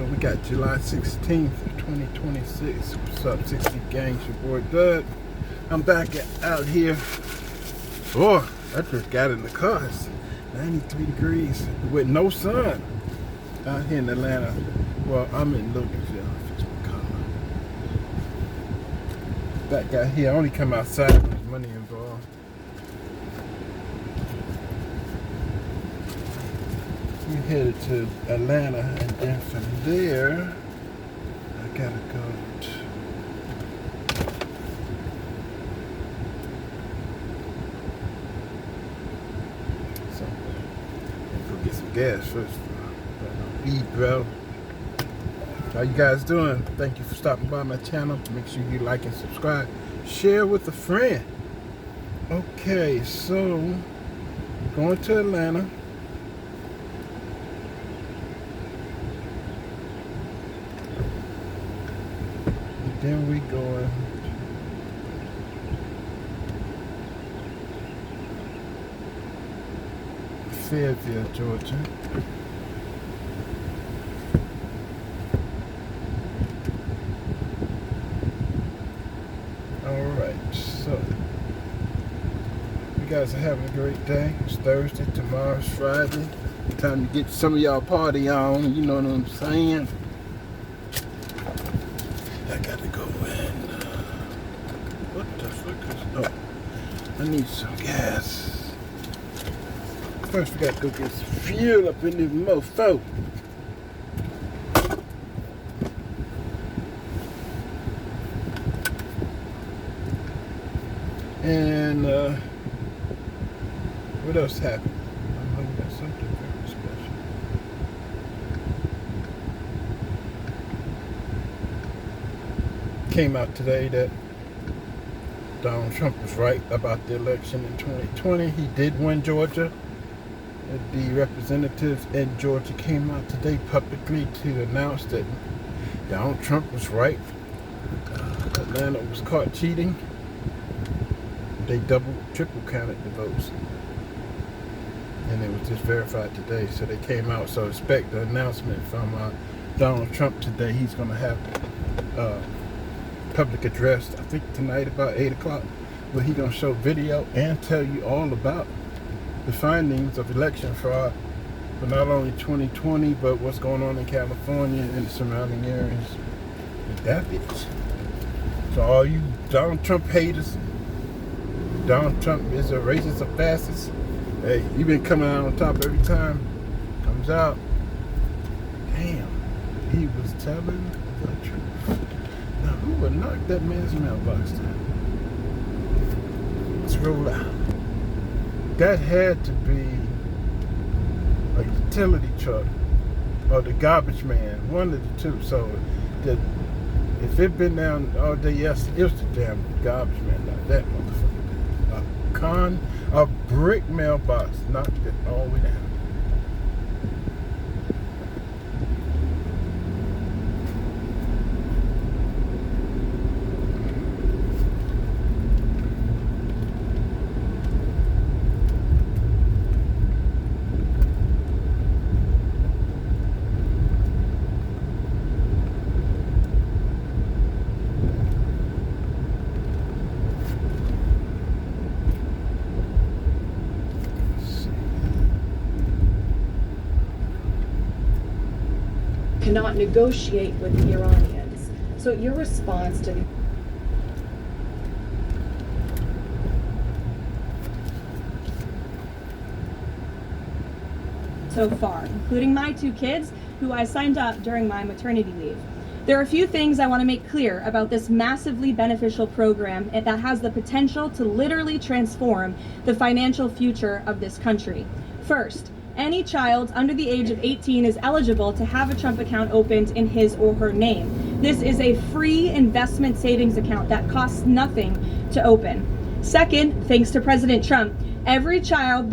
So we got July 16th, 2026. What's up, 60 gang? It's your boy Doug. I'm back out here. Oh, I just got in the car. It's 93 degrees with no sun out here in Atlanta. Well, I'm in Loganville. Fix my car. Back out here. I only come outside when there's money involved. We headed to Atlanta, and then from there, I gotta go to go get some gas first. Eat, bro. How you guys doing? Thank you for stopping by my channel. Make sure you like and subscribe. Share with a friend. Okay, so we're going to Atlanta. Then we going to Fayetteville, Georgia. Alright, so you guys are having a great day. It's Thursday, tomorrow's Friday. Time to get some of y'all party on, you know what I'm saying? I gotta go in. What the fuck is... Oh, I need some gas. First we gotta go get some fuel up in this mofo. And what else happened? I know we got something very special. Came out today that Donald Trump was right about the election in 2020. He did win Georgia. The representatives in Georgia came out today publicly to announce that Donald Trump was right. Atlanta was caught cheating. They double, triple counted the votes. And it was just verified today. So they came out. So expect the announcement from Donald Trump today. He's going to have public address, I think tonight about 8 o'clock, where he's going to show video and tell you all about the findings of election fraud for not only 2020, but what's going on in California and the surrounding areas with that bitch. So all you Donald Trump haters, Donald Trump is a racist or fascist, hey, you've been coming out on top every time comes out. Damn, he was telling the truth. Now, who would knock that man's mailbox down? Let's roll out. That had to be a utility truck or the garbage man, one of the two. So, if it been down all day yesterday, it was the damn garbage man, not that motherfucker. A brick mailbox knocked it all the way down. Cannot negotiate with the Iranians. So your response to the so far, including my 2 kids who I signed up during my maternity leave. There are a few things I want to make clear about this massively beneficial program that has the potential to literally transform the financial future of this country. First, any child under the age of 18 is eligible to have a Trump account opened in his or her name. This is a free investment savings account that costs nothing to open. Second, thanks to President Trump, every child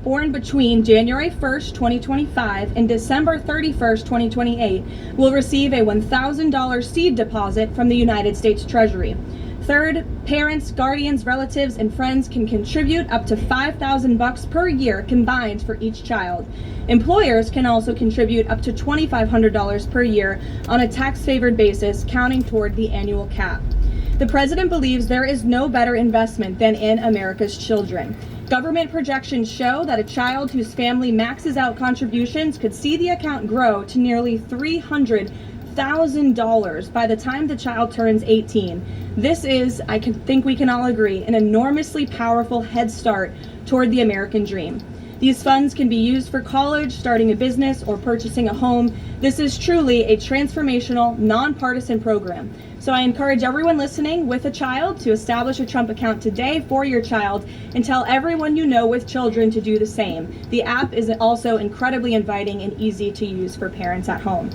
born between January 1st, 2025 and December 31st, 2028 will receive a $1,000 seed deposit from the United States Treasury. Third, parents, guardians, relatives, and friends can contribute up to $5,000 per year combined for each child. Employers can also contribute up to $2,500 per year on a tax-favored basis, counting toward the annual cap. The president believes there is no better investment than in America's children. Government projections show that a child whose family maxes out contributions could see the account grow to nearly $300,000 by the time the child turns 18. This is, I think we can all agree, an enormously powerful head start toward the American dream. These funds can be used for college, starting a business, or purchasing a home. This is truly a transformational, nonpartisan program. So I encourage everyone listening with a child to establish a Trump account today for your child, and tell everyone you know with children to do the same. The app is also incredibly inviting and easy to use for parents at home.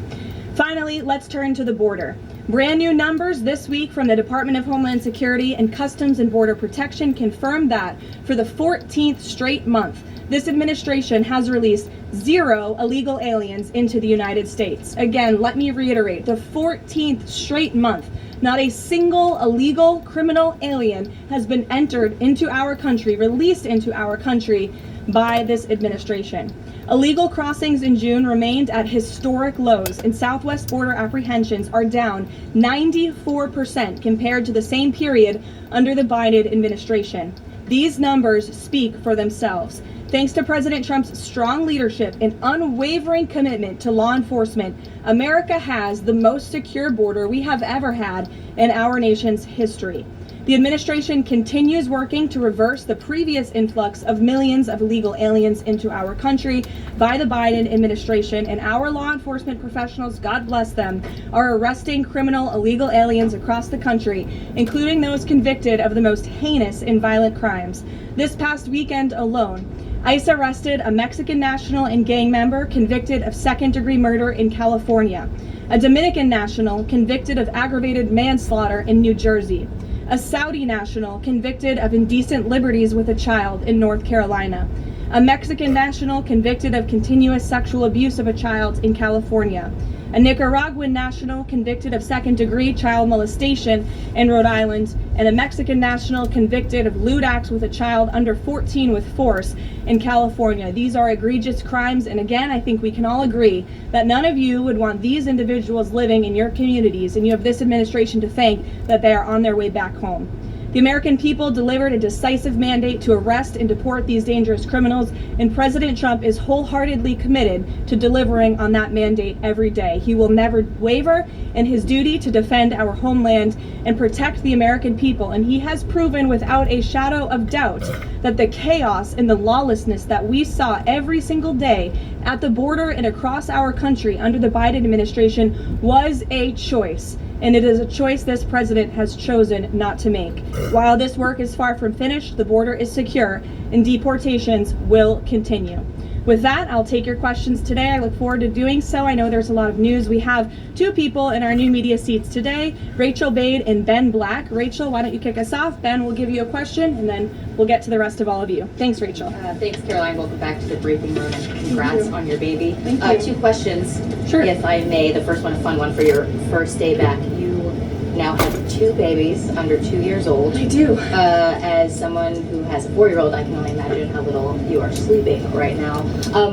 Finally, let's turn to the border. Brand new numbers this week from the Department of Homeland Security and Customs and Border Protection confirm that for the 14th straight month, this administration has released 0 illegal aliens into the United States. Again, let me reiterate, the 14th straight month, not a single illegal criminal alien has been entered into our country, released into our country by this administration. Illegal crossings in June remained at historic lows, and Southwest border apprehensions are down 94% compared to the same period under the Biden administration. These numbers speak for themselves. Thanks to President Trump's strong leadership and unwavering commitment to law enforcement, America has the most secure border we have ever had in our nation's history. The administration continues working to reverse the previous influx of millions of illegal aliens into our country by the Biden administration, and our law enforcement professionals, God bless them, are arresting criminal illegal aliens across the country, including those convicted of the most heinous and violent crimes. This past weekend alone, ICE arrested a Mexican national and gang member convicted of second-degree murder in California, a Dominican national convicted of aggravated manslaughter in New Jersey, a Saudi national convicted of indecent liberties with a child in North Carolina, a Mexican national convicted of continuous sexual abuse of a child in California, a Nicaraguan national convicted of second-degree child molestation in Rhode Island, and a Mexican national convicted of lewd acts with a child under 14 with force in California. These are egregious crimes, and again, I think we can all agree that none of you would want these individuals living in your communities, and you have this administration to thank that they are on their way back home. The American people delivered a decisive mandate to arrest and deport these dangerous criminals, and President Trump is wholeheartedly committed to delivering on that mandate every day. He will never waver in his duty to defend our homeland and protect the American people, and he has proven without a shadow of doubt that the chaos and the lawlessness that we saw every single day at the border and across our country under the Biden administration was a choice. And it is a choice this president has chosen not to make. While this work is far from finished, the border is secure, and deportations will continue. With that, I'll take your questions today. I look forward to doing so. I know there's a lot of news. We have 2 people in our new media seats today, Rachel Bade and Ben Black. Rachel, why don't you kick us off? Ben will give you a question, and then we'll get to the rest of all of you. Thanks, Rachel. Thanks, Caroline. Welcome back to the briefing room, and congrats on your baby. Thank you. 2 questions, Sure. if I may. The first one, a fun one for your first day back. You now have 2 babies under 2 years old. I do. As someone who has a 4-year-old, I can only imagine how little you are sleeping right now.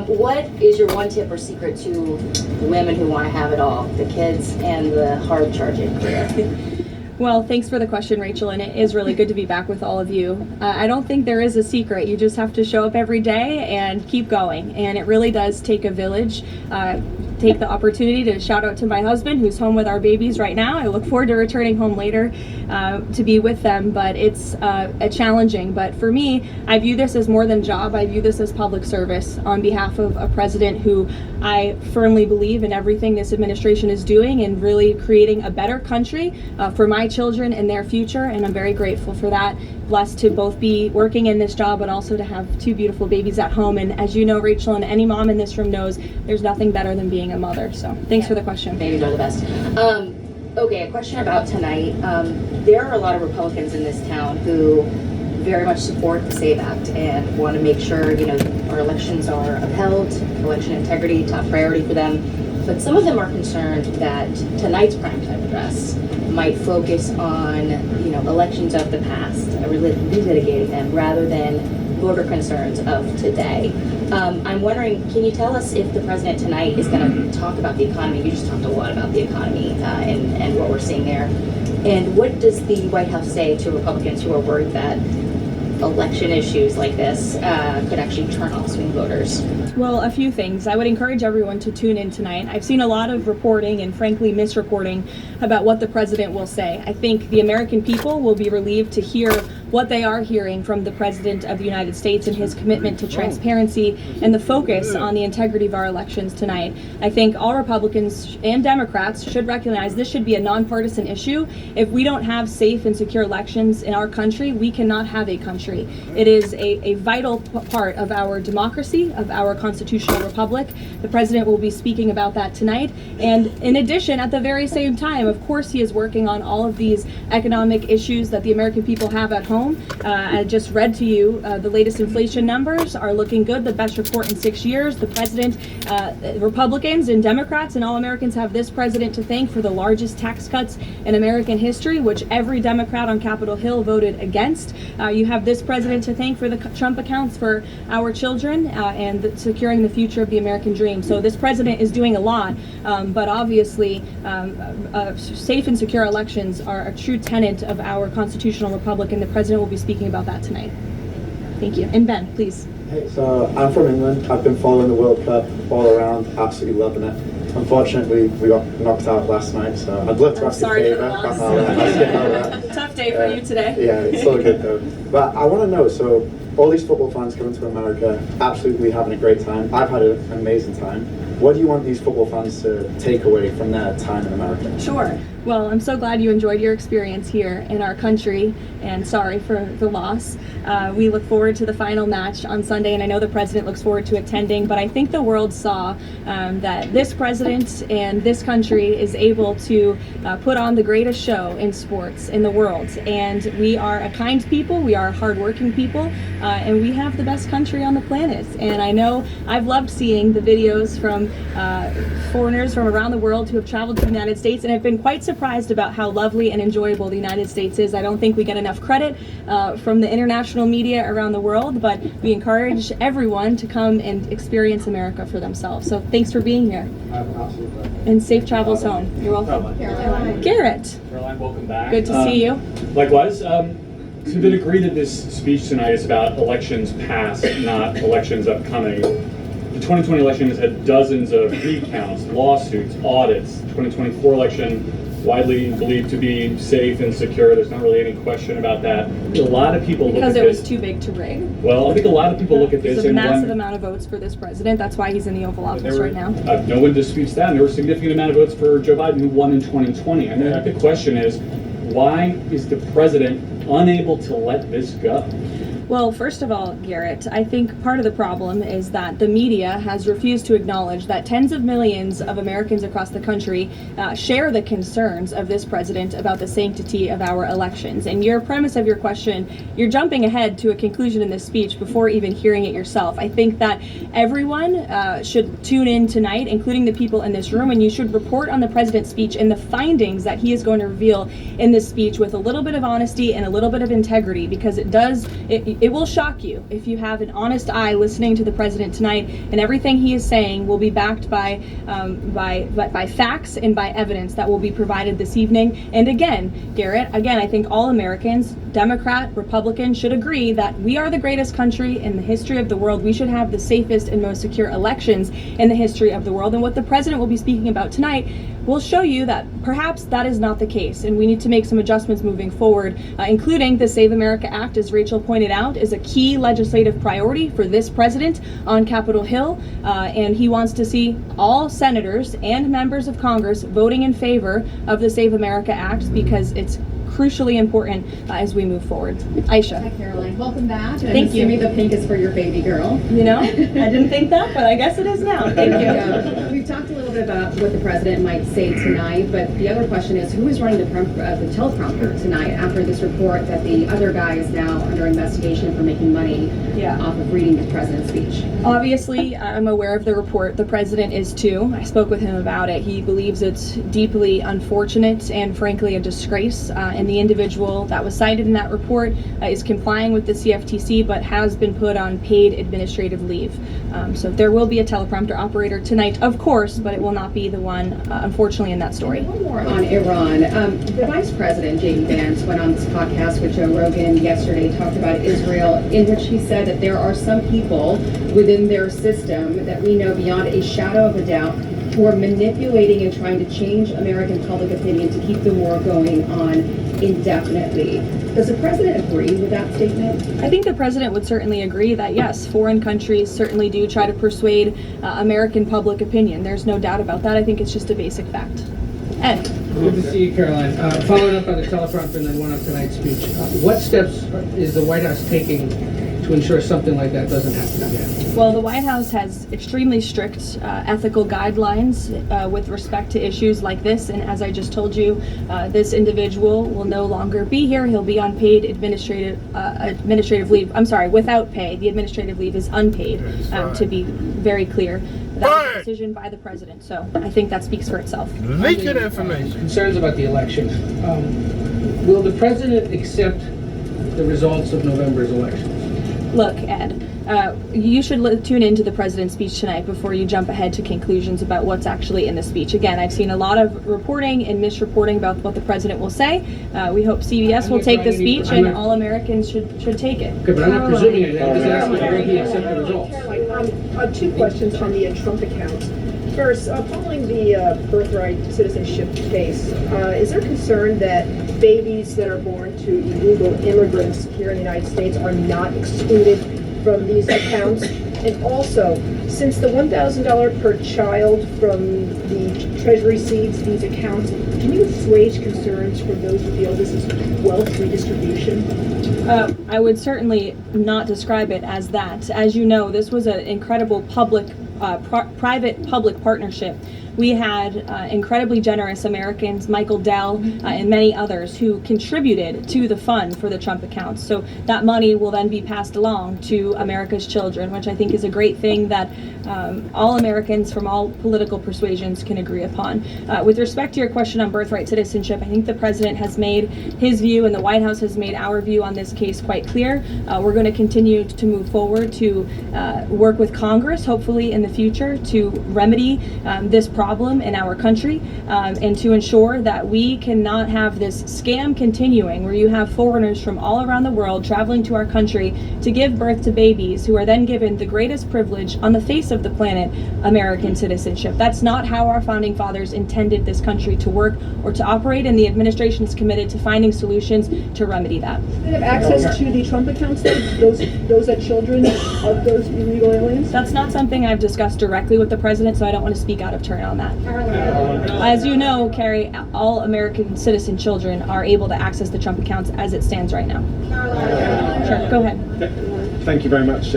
What is your one tip or secret to women who want to have it all, the kids and the hard charging career? Well, thanks for the question, Rachel, and it is really good to be back with all of you. I don't think there is a secret. You just have to show up every day and keep going, and it really does take a village. Take the opportunity to shout out to my husband, who's home with our babies right now. I look forward to returning home later to be with them, but it's challenging. But for me, I view this as more than job. I view this as public service on behalf of a president who I firmly believe in everything this administration is doing and really creating a better country for my children and their future, and I'm very grateful for that. Blessed to both be working in this job, but also to have 2 beautiful babies at home. And as you know, Rachel, and any mom in this room knows, there's nothing better than being a mother. So thanks for the question. Babies are the best. Okay, a question about tonight. There are a lot of Republicans in this town who very much support the SAVE Act and want to make sure, our elections are upheld, election integrity, top priority for them. but some of them are concerned that tonight's primetime address might focus on, elections of the past, relitigating them, rather than voter concerns of today. I'm wondering, can you tell us if the president tonight is going to talk about the economy? You just talked a lot about the economy and what we're seeing there. And what does the White House say to Republicans who are worried that election issues like this could actually turn off swing voters? Well, a few things. I would encourage everyone to tune in tonight. I've seen a lot of reporting and frankly misreporting about what the president will say. I think the American people will be relieved to hear what they are hearing from the President of the United States and his commitment to transparency and the focus on the integrity of our elections tonight. I think all Republicans and Democrats should recognize this should be a nonpartisan issue. If we don't have safe and secure elections in our country, we cannot have a country. It is a vital part of our democracy, of our constitutional republic. The president will be speaking about that tonight. And in addition, at the very same time, of course, he is working on all of these economic issues that the American people have at home. I just read to you the latest inflation numbers are looking good, the best report in 6 years. The president, Republicans and Democrats and all Americans have this president to thank for the largest tax cuts in American history, which every Democrat on Capitol Hill voted against. You have this president to thank for the Trump accounts for our children and securing the future of the American dream. So this president is doing a lot, but obviously safe and secure elections are a true tenet of our constitutional republic, and the president will be speaking about that tonight. Thank you. And Ben, please. Hey, so I'm from England. I've been following the World Cup all around, absolutely loving it. Unfortunately, we got knocked out last night, so I'd love to ask you a favor. I'll skip over that. Tough day for you today. Yeah, it's all good though. But I want to know, so all these football fans coming to America, absolutely having a great time. I've had an amazing time. What do you want these football fans to take away from their time in America? Sure. Well, I'm so glad you enjoyed your experience here in our country, and sorry for the loss. We look forward to the final match on Sunday, and I know the president looks forward to attending, but I think the world saw that this president and this country is able to put on the greatest show in sports in the world. And we are a kind people, we are hardworking people, and we have the best country on the planet. And I know I've loved seeing the videos from foreigners from around the world who have traveled to the United States and have been quite surprised about how lovely and enjoyable the United States is. I don't think we get enough credit from the international media around the world, but we encourage everyone to come and experience America for themselves. So thanks for being here. Absolutely. And safe travels home. You're welcome. Caroline. Garrett. Caroline, welcome back. Good to see you. Likewise. So did agree that this speech tonight is about elections past, not elections upcoming. The 2020 election has had dozens of recounts, lawsuits, audits. 2024 election widely believed to be safe and secure. There's not really any question about that. A lot of people Because look it at was this. too big to rig. Well, I think a lot of people look at this There's a and massive wonder. amount of votes for this president. That's why he's in the Oval Office There were, right now. no one disputes that. And there were a significant amount of votes for Joe Biden, who won in 2020. And I think the question is, why is the president unable to let this go? Well, first of all, Garrett, I think part of the problem is that the media has refused to acknowledge that tens of millions of Americans across the country share the concerns of this president about the sanctity of our elections. And your premise of your question, you're jumping ahead to a conclusion in this speech before even hearing it yourself. I think that everyone should tune in tonight, including the people in this room, and you should report on the president's speech and the findings that he is going to reveal in this speech with a little bit of honesty and a little bit of integrity, because it will shock you if you have an honest eye listening to the president tonight, and everything he is saying will be backed by facts and by evidence that will be provided this evening. And again, Garrett, I think all Americans, Democrat, Republican, should agree that we are the greatest country in the history of the world. We should have the safest and most secure elections in the history of the world. And what the president will be speaking about tonight will show you that perhaps that is not the case, and we need to make some adjustments moving forward, including the Save America Act, as Rachel pointed out, is a key legislative priority for this president on Capitol Hill, and he wants to see all senators and members of Congress voting in favor of the Save America Act, because it's crucially important as we move forward. Aisha. Hi, Caroline. Welcome back. Thank you. Assuming the pink is for your baby girl. You know, I didn't think that, but I guess it is now. Thank you. We've talked a little little bit about what the president might say tonight, but the other question is, who is running the teleprompter tonight after this report that the other guy is now under investigation for making money off of reading the president's speech? Obviously, I'm aware of the report. The president is too. I spoke with him about it. He believes it's deeply unfortunate and frankly a disgrace. And the individual that was cited in that report is complying with the CFTC but has been put on paid administrative leave. So there will be a teleprompter operator tonight, of course, but it will not be the one, unfortunately, in that story. One more on Iran. The Vice President, J.D. Vance, went on this podcast with Joe Rogan yesterday, talked about Israel, in which he said that there are some people within their system that we know beyond a shadow of a doubt who are manipulating and trying to change American public opinion to keep the war going on indefinitely. Does the president agree with that statement? I think the president would certainly agree that, yes, foreign countries certainly do try to persuade American public opinion. There's no doubt about that. I think it's just a basic fact. Ed. Good to see you, Caroline. Following up on the teleprompter and then one on tonight's speech, what steps is the White House taking to ensure something like that doesn't happen again? Well, the White House has extremely strict ethical guidelines with respect to issues like this. And as I just told you, this individual will no longer be here. He'll be on paid administrative leave. I'm sorry, without pay. The administrative leave is unpaid, to be very clear. That was a decision by the president. So I think that speaks for itself. Leaking information. Concerns about the election. Will the president accept the results of November's elections? Look, Ed, you should tune into the president's speech tonight before you jump ahead to conclusions about what's actually in the speech. Again, I've seen a lot of reporting and misreporting about what the president will say. We hope CBS will take the speech and all Americans should take it. Okay, but I'm not presuming it. I'm just asking will he accept the results? Caroline, two questions from the Trump account. First, following the birthright citizenship case, is there concern that babies that are born to illegal immigrants here in the United States are not excluded from these accounts? And also, since the $1,000 per child from the Treasury seeds these accounts, can you assuage concerns from those who feel this is wealth redistribution? I would certainly not describe it as that. As you know, this was an incredible private-public partnership. We had incredibly generous Americans, Michael Dell, and many others who contributed to the fund for the Trump accounts. So that money will then be passed along to America's children, which I think is a great thing that all Americans from all political persuasions can agree upon. With respect to your question on birthright citizenship, I think the president has made his view and the White House has made our view on this case quite clear. We're going to continue to move forward to work with Congress, hopefully in the future, to remedy this problem in our country and to ensure that we cannot have this scam continuing where you have foreigners from all around the world traveling to our country to give birth to babies who are then given the greatest privilege on the face of the planet, American citizenship. That's not how our founding fathers intended this country to work or to operate, and the administration is committed to finding solutions to remedy that. They have access to the Trump accounts, those are children of those illegal aliens? That's not something I've discussed directly with the president, so I don't want to speak out of turn on that. As you know, Carrie, all American citizen children are able to access the Trump accounts as it stands right now. Sure, go ahead. Thank you very much,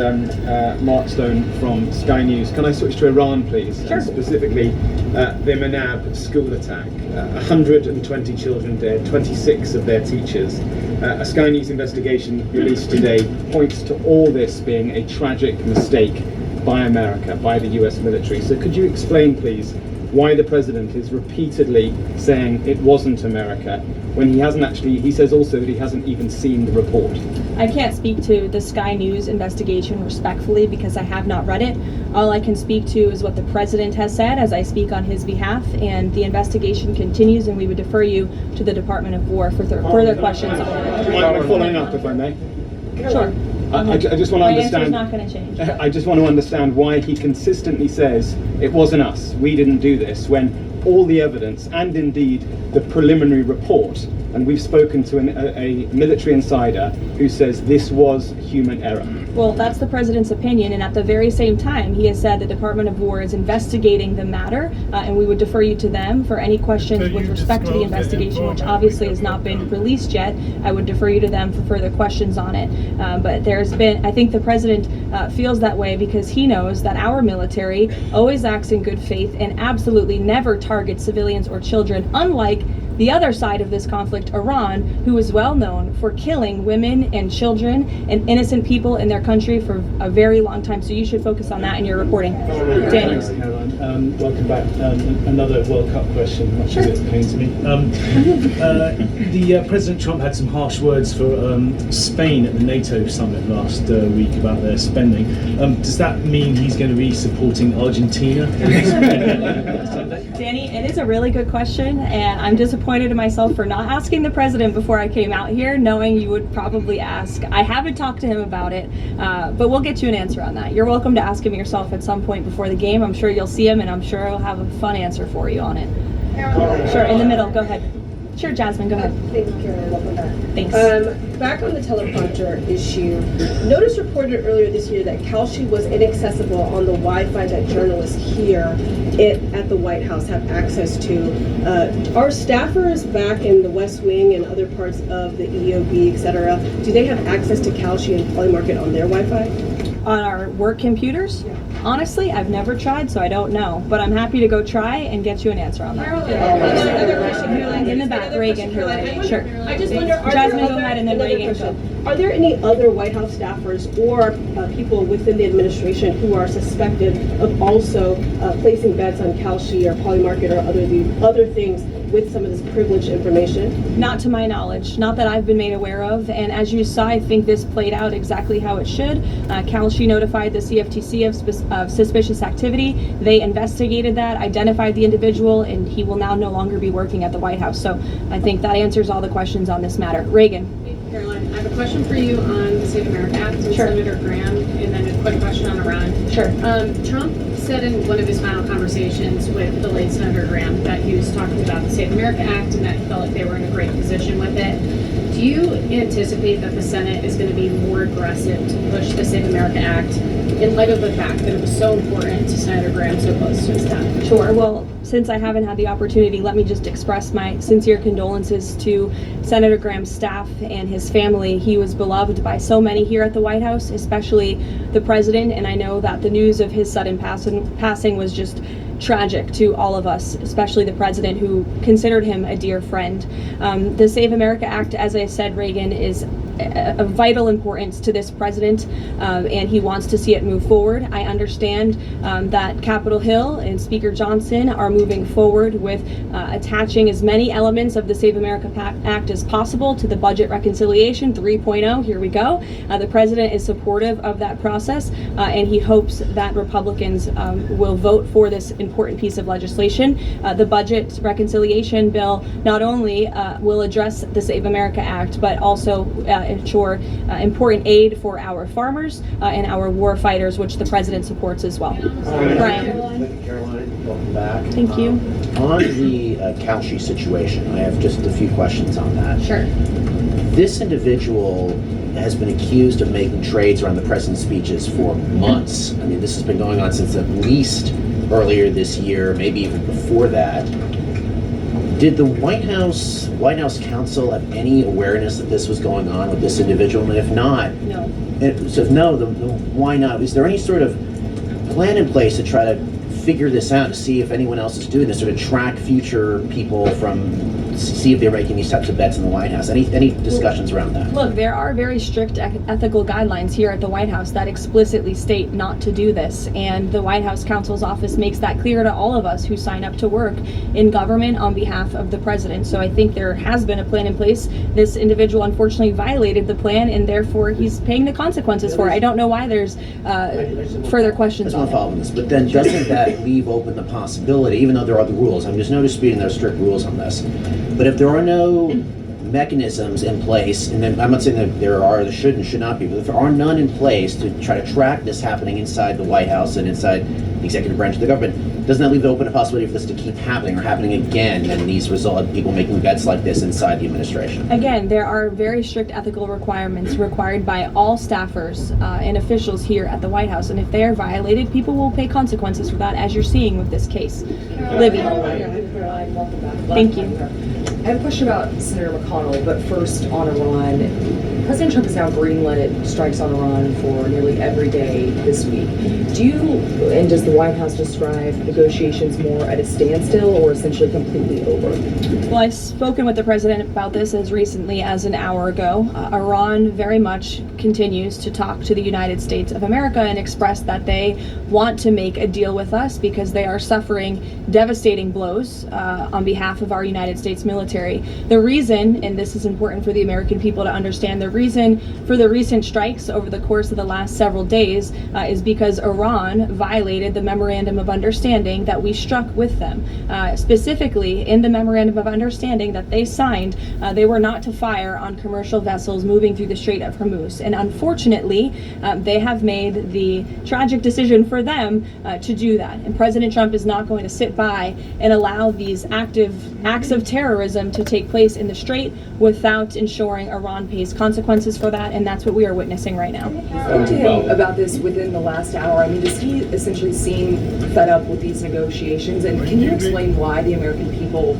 Mark Stone from Sky News. Can I switch to Iran, please? Sure. And specifically, the Manab school attack. 120 children dead, 26 of their teachers. A Sky News investigation released today points to all this being a tragic mistake by America, by the US military. So could you explain, please, why the president is repeatedly saying it wasn't America when he hasn't actually, he says also that he hasn't even seen the report? I can't speak to the Sky News investigation respectfully because I have not read it. All I can speak to is what the president has said as I speak on his behalf, and the investigation continues, and we would defer you to the Department of War for further questions on it. I'm following up, if I may. Sure. I just want to My answer is understand. not going to change. I just want to understand why he consistently says it wasn't us, we didn't do this, when all the evidence and indeed the preliminary report and we've spoken to a military insider who says this was human error. Well, that's the president's opinion, and at the very same time, he has said the Department of War is investigating the matter, and we would defer you to them for any questions with respect to the investigation, which obviously has not been released yet. I would defer you to them for further questions on it. But there's been, I think the president feels that way because he knows that our military always acts in good faith and absolutely never targets civilians or children, unlike the other side of this conflict, Iran, who is well known for killing women and children and innocent people in their country for a very long time. So you should focus on that in your reporting. Danny. Thanks, Caroline. Welcome back. Another World Cup question, much as it pains me. President Trump had some harsh words for Spain at the NATO summit last week about their spending. Does that mean he's going to be supporting Argentina? Danny, it is a really good question, and I'm disappointed in myself for not asking the president before I came out here, knowing you would probably ask. I haven't talked to him about it, but we'll get you an answer on that. You're welcome to ask him yourself at some point before the game. I'm sure you'll see him, and I'm sure he'll have a fun answer for you on it. Sure, in the middle, go ahead. Sure, Jasmine, go ahead. Thank you, Caroline. Welcome back. Thanks. Back on the teleprompter issue, Notice reported earlier this year that Kalshi was inaccessible on the Wi-Fi that journalists here at the White House have access to. Are staffers back in the West Wing and other parts of the EOB, et cetera, do they have access to Kalshi and Polymarket on their Wi-Fi? On our work computers? Honestly, I've never tried, so I don't know. But I'm happy to go try and get you an answer on that. Another question, Caroline. In the back, Reagan. Sure. I just wonder, Jasmine, go ahead, and then Reagan. Are there any other White House staffers or people within the administration who are suspected of also placing bets on Kalshi or Polymarket or other things with some of this privileged information? Not to my knowledge, not that I've been made aware of. And as you saw, I think this played out exactly how it should. Kalshi notified the CFTC of suspicious activity. They investigated that, identified the individual, and he will now no longer be working at the White House. So I think that answers all the questions on this matter. Reagan. Caroline, I have a question for you on the Save America Act and Sure. Senator Graham, and then a quick question on Iran. Sure. Trump said in one of his final conversations with the late Senator Graham that he was talking about the Save America Act and that he felt like they were in a great position with it. Do you anticipate that the Senate is going to be more aggressive to push the Save America Act in light of the fact that it was so important to Senator Graham so close to his death? Sure. Well, since I haven't had the opportunity, let me just express my sincere condolences to Senator Graham's staff and his family. He was beloved by so many here at the White House, especially the president, and I know that the news of his sudden passing was just tragic to all of us, especially the president, who considered him a dear friend. The Save America Act, as I said, Reagan, is of vital importance to this president, and he wants to see it move forward. I understand that Capitol Hill and Speaker Johnson are moving forward with attaching as many elements of the Save America Act as possible to the Budget Reconciliation 3.0. Here we go. The president is supportive of that process, and he hopes that Republicans will vote for this important piece of legislation. The Budget Reconciliation Bill not only will address the Save America Act, but also ensure important aid for our farmers and our war fighters, which the president supports as well. Brian. Thank you, Caroline. Welcome back. Thank you. On the Kalshi situation, I have just a few questions on that. Sure. This individual has been accused of making trades around the president's speeches for months. I mean, this has been going on since at least earlier this year, maybe even before that. Did the White House counsel have any awareness that this was going on with this individual? And if not, No. So if no, then why not? Is there any sort of plan in place to try to figure this out, to see if anyone else is doing this, or to track future people see if they're making these types of bets in the White House? Any discussions around that? Look, there are very strict ethical guidelines here at the White House that explicitly state not to do this, and the White House counsel's office makes that clear to all of us who sign up to work in government on behalf of the president. So I think there has been a plan in place. This individual unfortunately violated the plan, and therefore he's paying the consequences for it. I don't know why there's further questions I on just want to follow on this, but then doesn't that leave open the possibility, even though there are the rules, there's no disputing there are strict rules on this, but if there are no mechanisms in place, and then I'm not saying that there should and should not be, but if there are none in place to try to track this happening inside the White House and inside the executive branch of the government. Doesn't that leave it open to possibility for this to keep happening or happening again, and these result people making bets like this inside the administration? Again, there are very strict ethical requirements required by all staffers and officials here at the White House, and if they are violated, people will pay consequences for that, as you're seeing with this case. Libby. Thank you. I have a question about Senator McConnell, but first on Iran. President Trump has now greenlit strikes on Iran for nearly every day this week. Does the White House describe negotiations more at a standstill or essentially completely over? Well, I've spoken with the president about this as recently as an hour ago. Iran very much continues to talk to the United States of America and express that they want to make a deal with us because they are suffering devastating blows on behalf of our United States military. The reason, and this is important for the American people to understand, the reason for the recent strikes over the course of the last several days is because Iran violated the Memorandum of Understanding that we struck with them. Specifically, in the Memorandum of Understanding that they signed, they were not to fire on commercial vessels moving through the Strait of Hormuz. And unfortunately, they have made the tragic decision for them to do that. And President Trump is not going to sit by and allow these active acts of terrorism to take place in the Strait without ensuring Iran pays consequences for that, and that's what we are witnessing right now. Talk to him about this within the last hour. I mean, does he essentially seem fed up with these negotiations? And can you explain why the American people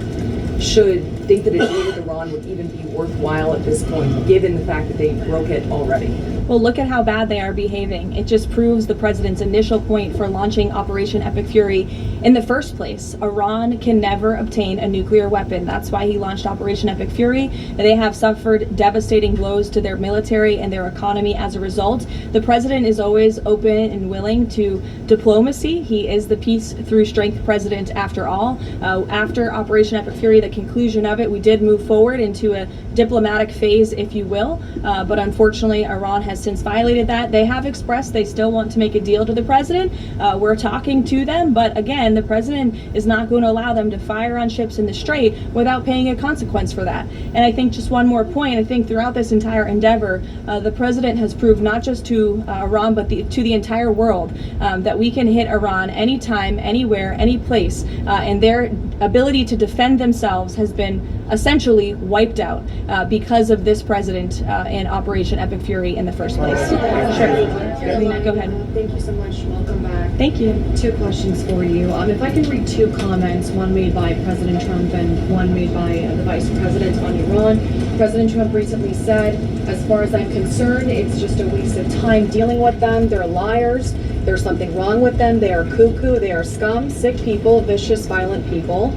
should think that a deal with Iran would even be worthwhile at this point, given the fact that they broke it already? Well, look at how bad they are behaving. It just proves the president's initial point for launching Operation Epic Fury in the first place. Iran can never obtain a nuclear weapon. That's why he launched Operation Epic Fury. They have suffered devastating blows to their military and their economy as a result. The president is always open and willing to diplomacy. He is the peace through strength president after all. After Operation Epic Fury, the conclusion of it, we did move forward into a diplomatic phase, if you will, but unfortunately Iran has since violated that. They have expressed they still want to make a deal to the president. We're talking to them, but again, the president is not going to allow them to fire on ships in the Strait without paying a consequence for that. And I think just one more point, I think throughout this entire endeavor, the president has proved not just to Iran, but to the entire world that we can hit Iran anytime, anywhere, any place, and their ability to defend themselves has been essentially wiped out because of this president and Operation Epic Fury in the first place. Sure. Go ahead. Thank you so much. Welcome back. Thank you. Two questions for you. If I can read two comments, one made by President Trump and one made by the Vice President on Iran. President Trump recently said, as far as I'm concerned, it's just a waste of time dealing with them. They're liars. There's something wrong with them. They are cuckoo. They are scum, sick people, vicious, violent people.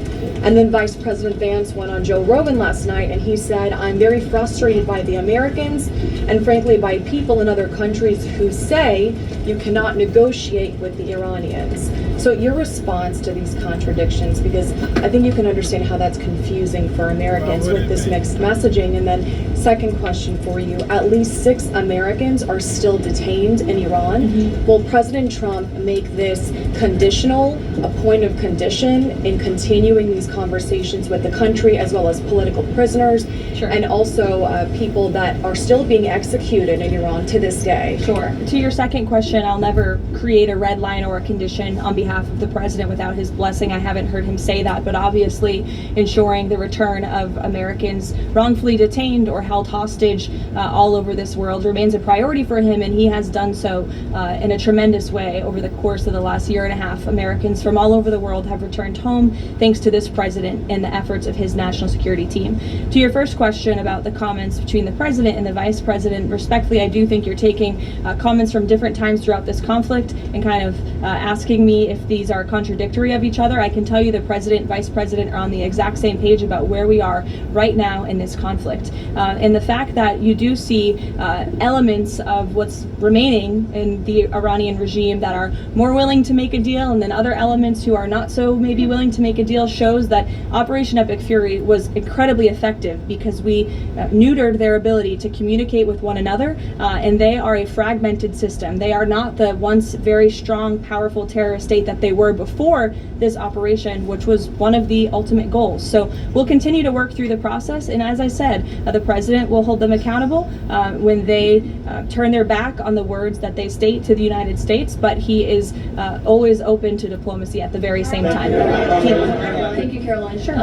And then Vice President Vance went on Joe Rogan last night and he said, I'm very frustrated by the Americans and frankly by people in other countries who say you cannot negotiate with the Iranians. So your response to these contradictions, because I think you can understand how that's confusing for Americans with this mixed messaging. And then second question for you, at least 6 Americans are still detained in Iran. Will President Trump make this conditional, a point of condition in continuing these conversations with the country, as well as political prisoners, and also people that are still being executed in Iran to this day? Sure. To your second question, I'll never create a red line or a condition on behalf of the president without his blessing. I haven't heard him say that, but obviously ensuring the return of Americans wrongfully detained or held hostage all over this world remains a priority for him, and he has done so in a tremendous way over the course of the last year and a half. Americans from all over the world have returned home thanks to this president and the efforts of his national security team. To your first question about the comments between the president and the vice president, respectfully, I do think you're taking comments from different times throughout this conflict and kind of asking me if these are contradictory of each other. I can tell you the president and vice president are on the exact same page about where we are right now in this conflict. And the fact that you do see elements of what's remaining in the Iranian regime that are more willing to make a deal, and then other elements who are not so maybe willing to make a deal, shows that Operation Epic Fury was incredibly effective because we neutered their ability to communicate with one another, and they are a fragmented system. They are not the once very strong, powerful terrorist state that they were before this operation, which was one of the ultimate goals. So we'll continue to work through the process, and as I said, the president will hold them accountable when they turn their back on the words that they state to the United States, but he is always always open to diplomacy at the very same time. Thank you, Caroline. Sure.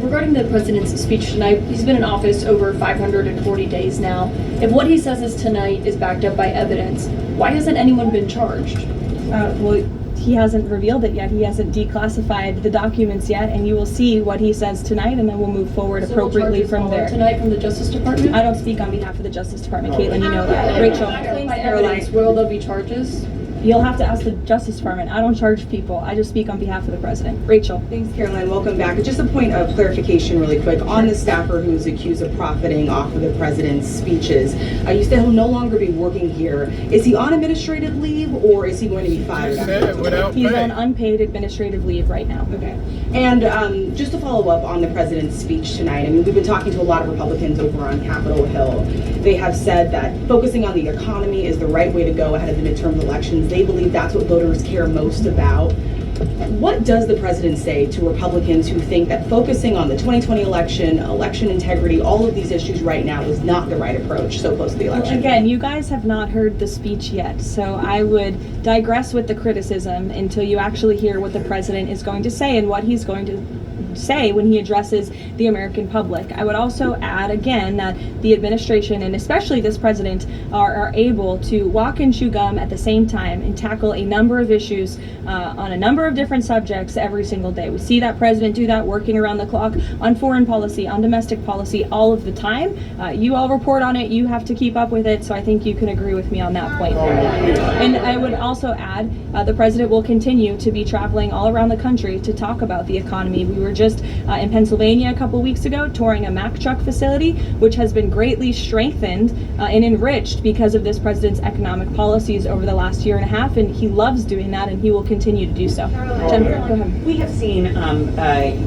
Regarding the president's speech tonight, he's been in office over 540 days now. If what he says is tonight is backed up by evidence, why hasn't anyone been charged? Well, he hasn't revealed it yet. He hasn't declassified the documents yet, and you will see what he says tonight, and then we'll move forward appropriately from there. Tonight from the Justice Department? I don't speak on behalf of the Justice Department, Caitlin, you know that. Rachel. Caroline, will there be charges? You'll have to ask the Justice Department. I don't charge people. I just speak on behalf of the president. Rachel. Thanks, Caroline. Welcome back. Just a point of clarification really quick. On the staffer who's accused of profiting off of the president's speeches, you said he'll no longer be working here. Is he on administrative leave or is he going to be fired? He's on unpaid administrative leave right now. Okay. And just to follow up on the president's speech tonight, I mean, we've been talking to a lot of Republicans over on Capitol Hill. They have said that focusing on the economy is the right way to go ahead of the midterm elections. They believe that's what voters care most about. What does the president say to Republicans who think that focusing on the 2020 election, election integrity, all of these issues right now is not the right approach so close to the election? Well, again, you guys have not heard the speech yet, so I would digress with the criticism until you actually hear what the president is going to say and what he's going to say when he addresses the American public. I would also add again that the administration and especially this president are able to walk and chew gum at the same time and tackle a number of issues on a number of different subjects every single day. We see that president do that working around the clock on foreign policy, on domestic policy, all of the time. You all report on it, you have to keep up with it, so I think you can agree with me on that point. And I would also add the president will continue to be traveling all around the country to talk about the economy. We were just in Pennsylvania a couple weeks ago touring a Mack truck facility, which has been greatly strengthened and enriched because of this president's economic policies over the last year and a half, and he loves doing that and he will continue to do so. Jennifer, go ahead. We have seen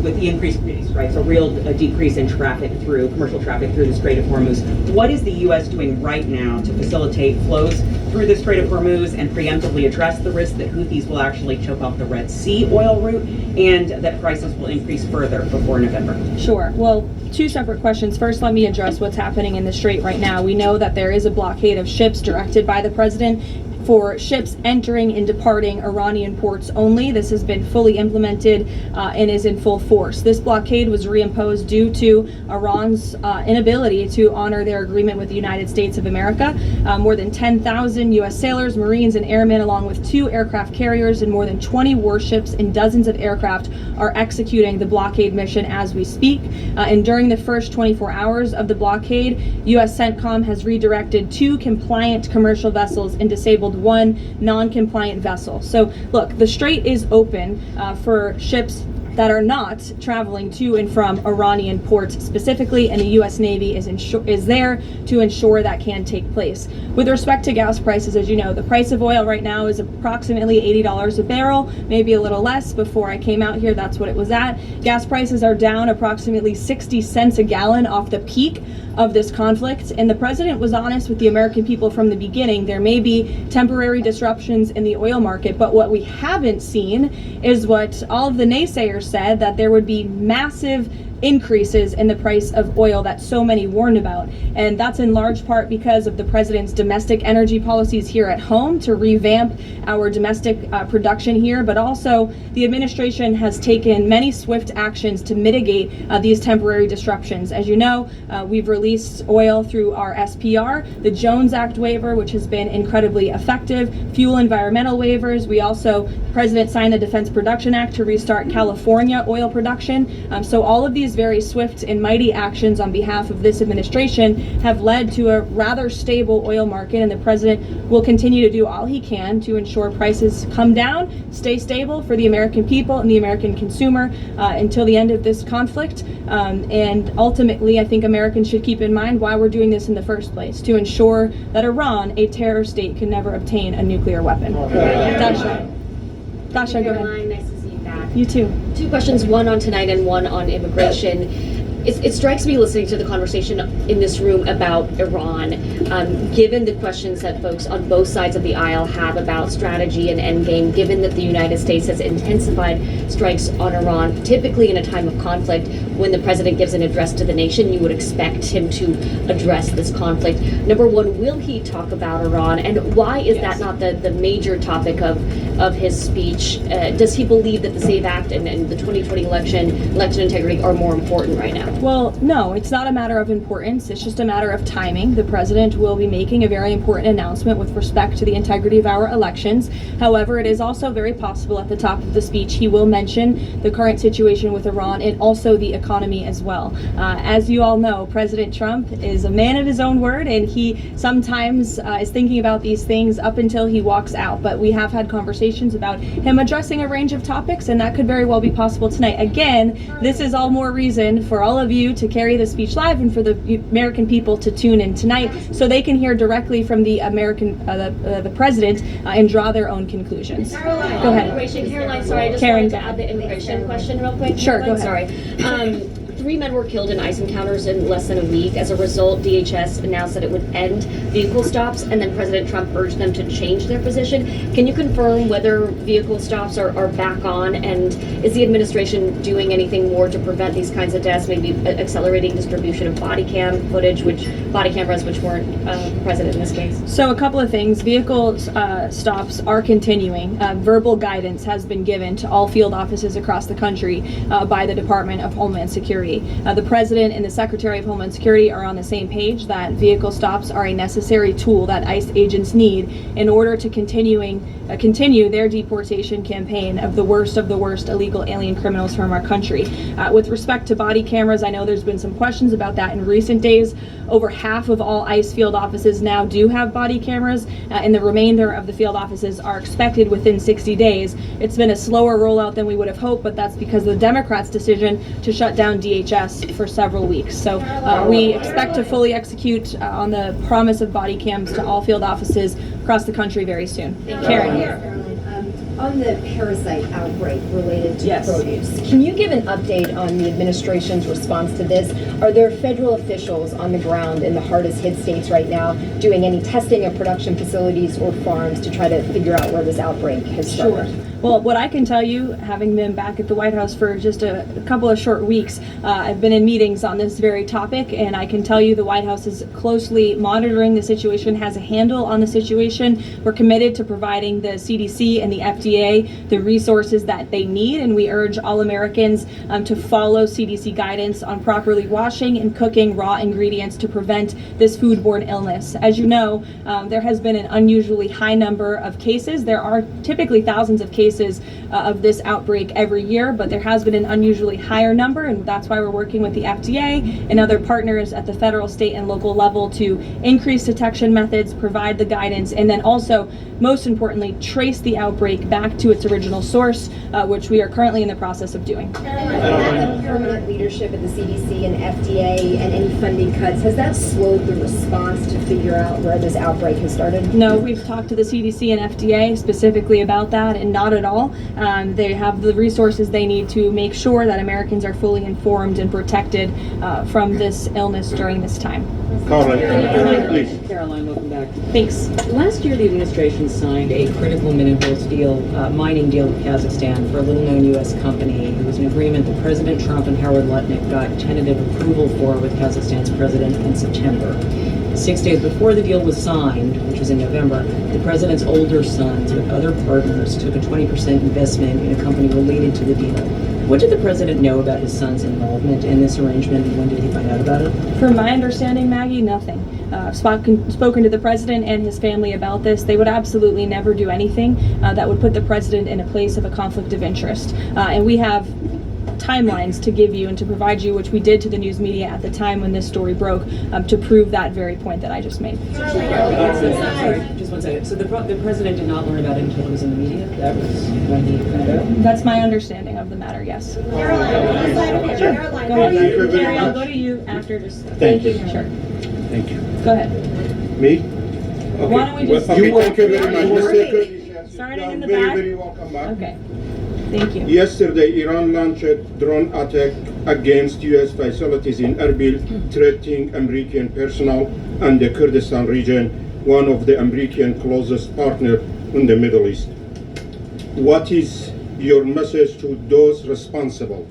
with the increased right, so real decrease in traffic through commercial traffic through the Strait of Hormuz. What is the U.S. doing right now to facilitate flows through the Strait of Hormuz and preemptively address the risk that Houthis will actually choke off the Red Sea oil route and that prices will increase further before November? Sure. Well, two separate questions. First, let me address what's happening in the Strait right now. We know that there is a blockade of ships directed by the president for ships entering and departing Iranian ports only. This has been fully implemented and is in full force. This blockade was reimposed due to Iran's inability to honor their agreement with the United States of America. More than 10,000 U.S. sailors, Marines, and airmen, along with 2 aircraft carriers and more than 20 warships and dozens of aircraft are executing the blockade mission as we speak. And during the first 24 hours of the blockade, U.S. CENTCOM has redirected 2 compliant commercial vessels and disabled 1 non-compliant vessel. So look, the Strait is open for ships that are not traveling to and from Iranian ports specifically, and the U.S. Navy is there to ensure that can take place. With respect to gas prices, as you know, the price of oil right now is approximately $80 a barrel, maybe a little less. Before I came out here, that's what it was at. Gas prices are down approximately 60 cents a gallon off the peak of this conflict, and the president was honest with the American people from the beginning. There may be temporary disruptions in the oil market, but what we haven't seen is what all of the naysayers said, that there would be massive increases in the price of oil that so many warned about. And that's in large part because of the president's domestic energy policies here at home to revamp our domestic production here, but also the administration has taken many swift actions to mitigate these temporary disruptions. As you know, we've released oil through our SPR, the Jones Act waiver, which has been incredibly effective, fuel environmental waivers. We also, the president signed the Defense Production Act to restart California oil production. So all of these very swift and mighty actions on behalf of this administration have led to a rather stable oil market, and the president will continue to do all he can to ensure prices come down, stay stable for the American people and the American consumer until the end of this conflict. And ultimately, I think Americans should keep in mind why we're doing this in the first place, to ensure that Iran, a terror state, can never obtain a nuclear weapon. Dasha, go ahead. Nice to see you back. You too. 2 questions, one on tonight and one on immigration. It strikes me listening to the conversation in this room about Iran Given the questions that folks on both sides of the aisle have about strategy and endgame, given that the United States has intensified strikes on Iran, typically in a time of conflict, when the president gives an address to the nation, you would expect him to address this conflict. Number one, will he talk about Iran, and why is that not the major topic of his speech? Does he believe that the SAVE Act and the 2020 election integrity are more important right now? Well, no, it's not a matter of importance. It's just a matter of timing. The president will be making a very important announcement with respect to the integrity of our elections. However, it is also very possible at the top of the speech he will mention the current situation with Iran and also the economy as well. As you all know, President Trump is a man of his own word, and he sometimes is thinking about these things up until he walks out. But we have had conversations about him addressing a range of topics, and that could very well be possible tonight. Again, this is all more reason for all of you to carry the speech live and for the American people to tune in tonight so they can hear directly from the the president and draw their own conclusions. Caroline, go ahead. Caroline, sorry, I just wanted to add the immigration question real quick. Sure, Caroline, go ahead. sorry. 3 men were killed in ICE encounters in less than a week. As a result, DHS announced that it would end vehicle stops, and then President Trump urged them to change their position. Can you confirm whether vehicle stops are back on, and is the administration doing anything more to prevent these kinds of deaths, maybe accelerating distribution of body cameras which weren't present in this case? So a couple of things. Vehicle stops are continuing. Verbal guidance has been given to all field offices across the country by the Department of Homeland Security. The President and the Secretary of Homeland Security are on the same page that vehicle stops are a necessary tool that ICE agents need in order to continue their deportation campaign of the worst illegal alien criminals from our country. With respect to body cameras, I know there's been some questions about that in recent days. Over half of all ICE field offices now do have body cameras, and the remainder of the field offices are expected within 60 days. It's been a slower rollout than we would have hoped, but that's because of the Democrats' decision to shut down DHS for several weeks. So we expect to fully execute on the promise of body cams to all field offices across the country very soon. Karen. On the parasite outbreak related to produce, can you give an update on the administration's response to this? Are there federal officials on the ground in the hardest hit states right now doing any testing of production facilities or farms to try to figure out where this outbreak has started? Sure. Well, what I can tell you, having been back at the White House for just a couple of short weeks, I've been in meetings on this very topic, and I can tell you the White House is closely monitoring the situation, has a handle on the situation. We're committed to providing the CDC and the FDA the resources that they need, and we urge all Americans to follow CDC guidance on properly washing and cooking raw ingredients to prevent this foodborne illness. As you know, there has been an unusually high number of cases. There are typically thousands of cases of this outbreak every year, but there has been an unusually higher number, and that's why we're working with the FDA and other partners at the federal, state, and local level to increase detection methods, provide the guidance, and then also, most importantly, trace the outbreak back to its original source, which we are currently in the process of doing. Permanent leadership at the CDC and FDA and any funding cuts, has that slowed the response to figure out where this outbreak has started? No, we've talked to the CDC and FDA specifically about that, and not at all. They have the resources they need to make sure that Americans are fully informed and protected from this illness during this time. Caroline, please. Caroline, welcome back. Thanks. Last year, the administration signed a critical minerals deal, mining deal with Kazakhstan for a little-known U.S. company. It was an agreement that President Trump and Howard Lutnick got tentative approval for with Kazakhstan's president in September. 6 days before the deal was signed, which was in November, the president's older sons with other partners took a 20% investment in a company related to the deal. What did the president know about his son's involvement in this arrangement, and when did he find out about it? From my understanding, Maggie, nothing. I've spoken to the president and his family about this. They would absolutely never do anything that would put the president in a place of a conflict of interest. And we have timelines to give you and to provide you, which we did to the news media at the time when this story broke, to prove that very point that I just made. Sorry, just one second. So the president did not learn about it until it was in the media? That was when he found out? That's my understanding of the matter, yes. Caroline, Sure. Go ahead. Carrie, I'll go to you after. Just thank you. Sure. Thank you. Go ahead. Me? Why don't we just... Okay, thank you very much. Mr. Starting in the very, back. very welcome back. Okay. Thank you. Yesterday, Iran launched a drone attack against U.S. facilities in Erbil, threatening American personnel and the Kurdistan region, one of the American closest partner in the Middle East. What is your message to those responsible?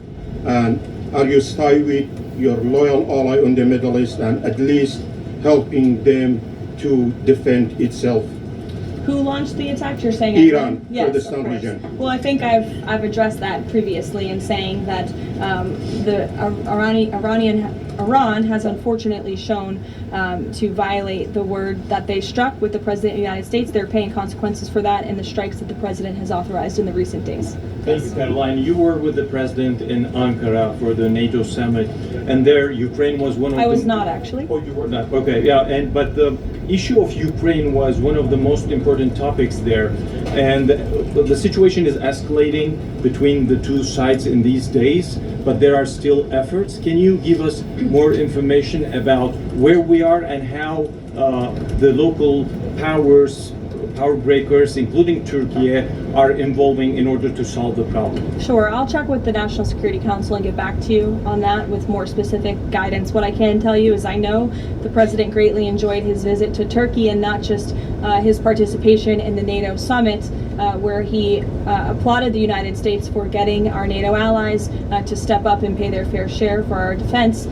And are you staying with your loyal ally in the Middle East and at least helping them to defend itself? Who launched the attack? You're saying Iran, yes, Kurdistan of course. region. Well, I think I've addressed that previously in saying that Iran has unfortunately shown to violate the word that they struck with the President of the United States. They're paying consequences for that in the strikes that the President has authorized in the recent days. Thank you, Caroline. You were with the President in Ankara for the NATO summit, and there Ukraine was one of I was not actually. Oh, you were not. Okay, yeah, but the issue of Ukraine was one of the most important topics there, and the situation is escalating between the two sides in these days, but there are still efforts. Can you give us more information about where we are and how the local power breakers, including Turkey, are involving in order to solve the problem? Sure, I'll check with the National Security Council and get back to you on that with more specific guidance. What I can tell you is I know the President greatly enjoyed his visit to Turkey, and not just his participation in the NATO summit, where he applauded the United States for getting our NATO allies to step up and pay their fair share for our defense,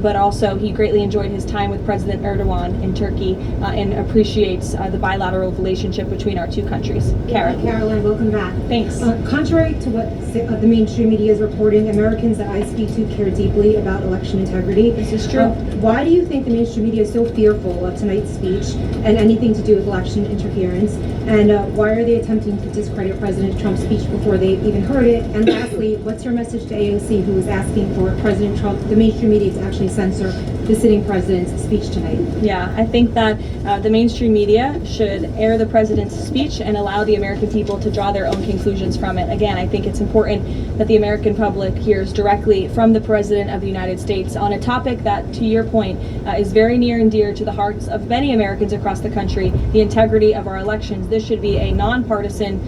but also he greatly enjoyed his time with President Erdogan in Turkey and appreciates the bilateral relationship between our two countries. Caroline, welcome back. Thanks. Contrary to what the mainstream media is reporting, Americans that I speak to care deeply about election integrity. This is true. Why do you think the mainstream media is so fearful of tonight's speech and anything to do with election interference? And why are they attempting to discredit President Trump's speech before they even heard it? And lastly, what's your message to AOC, who is asking for President Trump, the mainstream media, to actually censor the sitting president's speech tonight? Yeah, I think that the mainstream media should air the president's speech and allow the American people to draw their own conclusions from it. Again, I think it's important that the American public hears directly from the President of the United States on a topic that, to your point, is very near and dear to the hearts of many Americans across the country, the integrity of our elections. This should be a nonpartisan,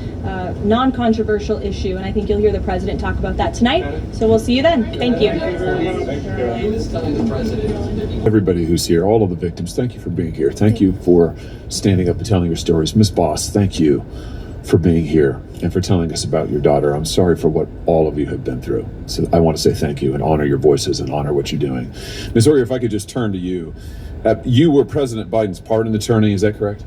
non-controversial issue, and I think you'll hear the President talk about that tonight. So we'll see you then. Thank you. Everybody who's here, all of the victims, thank you for being here. Thank you for standing up and telling your stories. Ms. Boss, thank you for being here and for telling us about your daughter. I'm sorry for what all of you have been through. So I want to say thank you and honor your voices and honor what you're doing. Ms. Oyer, if I could just turn to you. You were President Biden's pardon attorney, is that correct?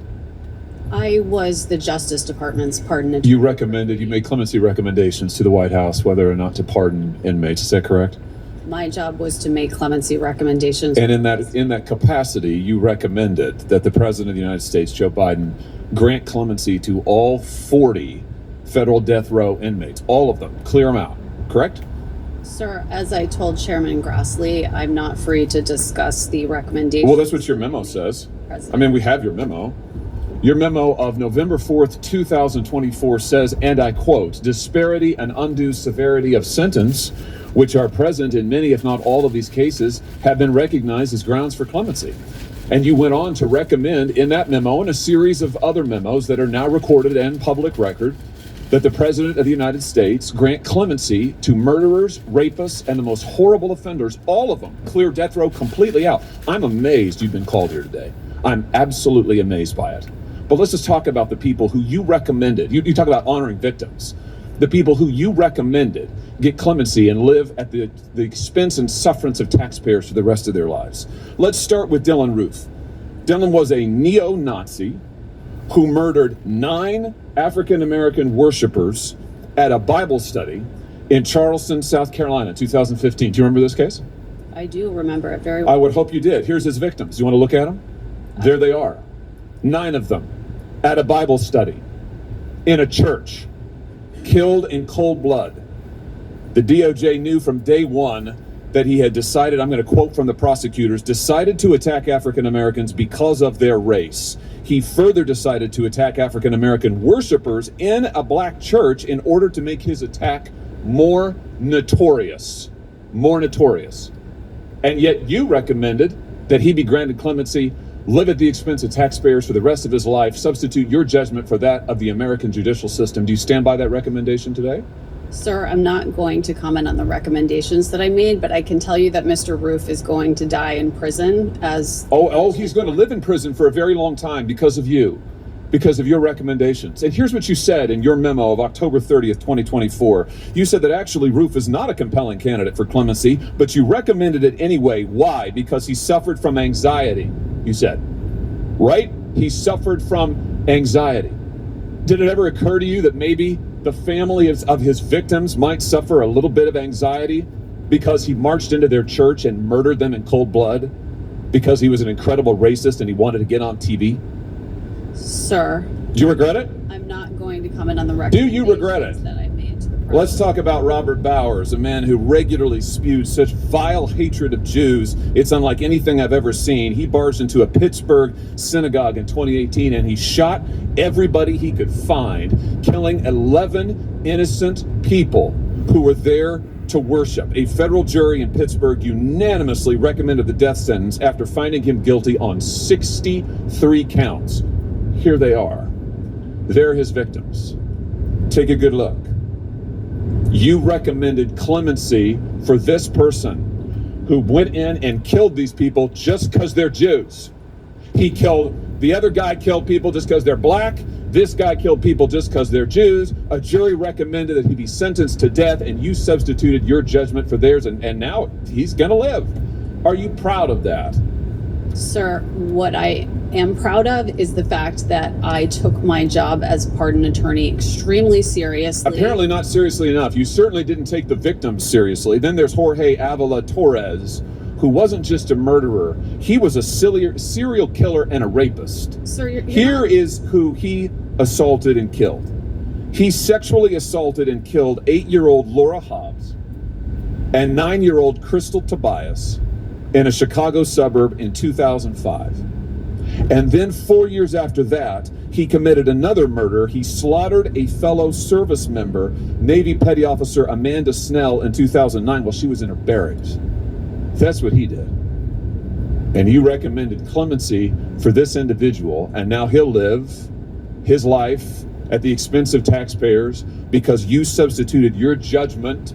I was the Justice Department's pardon attorney. You made clemency recommendations to the White House whether or not to pardon inmates, is that correct? My job was to make clemency recommendations. And in that capacity, you recommended that the President of the United States, Joe Biden, grant clemency to all 40 federal death row inmates, all of them, clear them out, correct? Sir, as I told Chairman Grassley, I'm not free to discuss the recommendations. Well, that's what your memo says. I mean, we have your memo. Your memo of November 4th, 2024 says, and I quote, disparity and undue severity of sentence, which are present in many, if not all of these cases, have been recognized as grounds for clemency. And you went on to recommend in that memo and a series of other memos that are now recorded and public record that the President of the United States grant clemency to murderers, rapists, and the most horrible offenders, all of them, clear death row completely out. I'm amazed you've been called here today. I'm absolutely amazed by it. But let's just talk about the people who you recommended. You talk about honoring victims. The people who you recommended get clemency and live at the expense and sufferance of taxpayers for the rest of their lives. Let's start with Dylann Roof. Dylann was a neo-Nazi who murdered 9 African-American worshipers at a Bible study in Charleston, South Carolina, 2015. Do you remember this case? I do remember it very well. I would hope you did. Here's his victims. You want to look at them? There they are. 9 of them at a Bible study in a church, killed in cold blood. The DOJ knew from day one that he had decided, I'm going to quote from the prosecutors, decided to attack African Americans because of their race. He further decided to attack African American worshipers in a black church in order to make his attack more notorious. More notorious. And yet you recommended that he be granted clemency, live at the expense of taxpayers for the rest of his life, substitute your judgment for that of the American judicial system. Do you stand by that recommendation today? Sir, I'm not going to comment on the recommendations that I made, but I can tell you that Mr. Roof is going to die in prison as... Oh, he's going to live in prison for a very long time because of you, because of your recommendations. And here's what you said in your memo of October 30th, 2024. You said that actually Roof is not a compelling candidate for clemency, but you recommended it anyway. Why? Because he suffered from anxiety, you said. Right? He suffered from anxiety. Did it ever occur to you that maybe the family of his victims might suffer a little bit of anxiety because he marched into their church and murdered them in cold blood because he was an incredible racist and he wanted to get on TV? Sir. Do you regret it? I'm not going to comment on the Do recommendations you regret it? that I made to the president. Let's talk about Robert Bowers, a man who regularly spewed such vile hatred of Jews. It's unlike anything I've ever seen. He barged into a Pittsburgh synagogue in 2018 and he shot everybody he could find, killing 11 innocent people who were there to worship. A federal jury in Pittsburgh unanimously recommended the death sentence after finding him guilty on 63 counts. Here they are. They're his victims. Take a good look. You recommended clemency for this person who went in and killed these people just because they're Jews. The other guy killed people just because they're black. This guy killed people just because they're Jews. A jury recommended that he be sentenced to death, and you substituted your judgment for theirs, and now he's going to live. Are you proud of that? Sir, what I am proud of is the fact that I took my job as pardon attorney extremely seriously. Apparently not seriously enough. You certainly didn't take the victims seriously. Then there's Jorge Avila Torres, who wasn't just a murderer. He was a serial killer and a rapist. Sir, Here is who he assaulted and killed. He sexually assaulted and killed 8-year-old Laura Hobbs and 9-year-old Crystal Tobias in a Chicago suburb in 2005. And then 4 years after that, he committed another murder. He slaughtered a fellow service member, Navy Petty Officer Amanda Snell, in 2009 while she was in her barracks. That's what he did. And you recommended clemency for this individual, and now he'll live his life at the expense of taxpayers because you substituted your judgment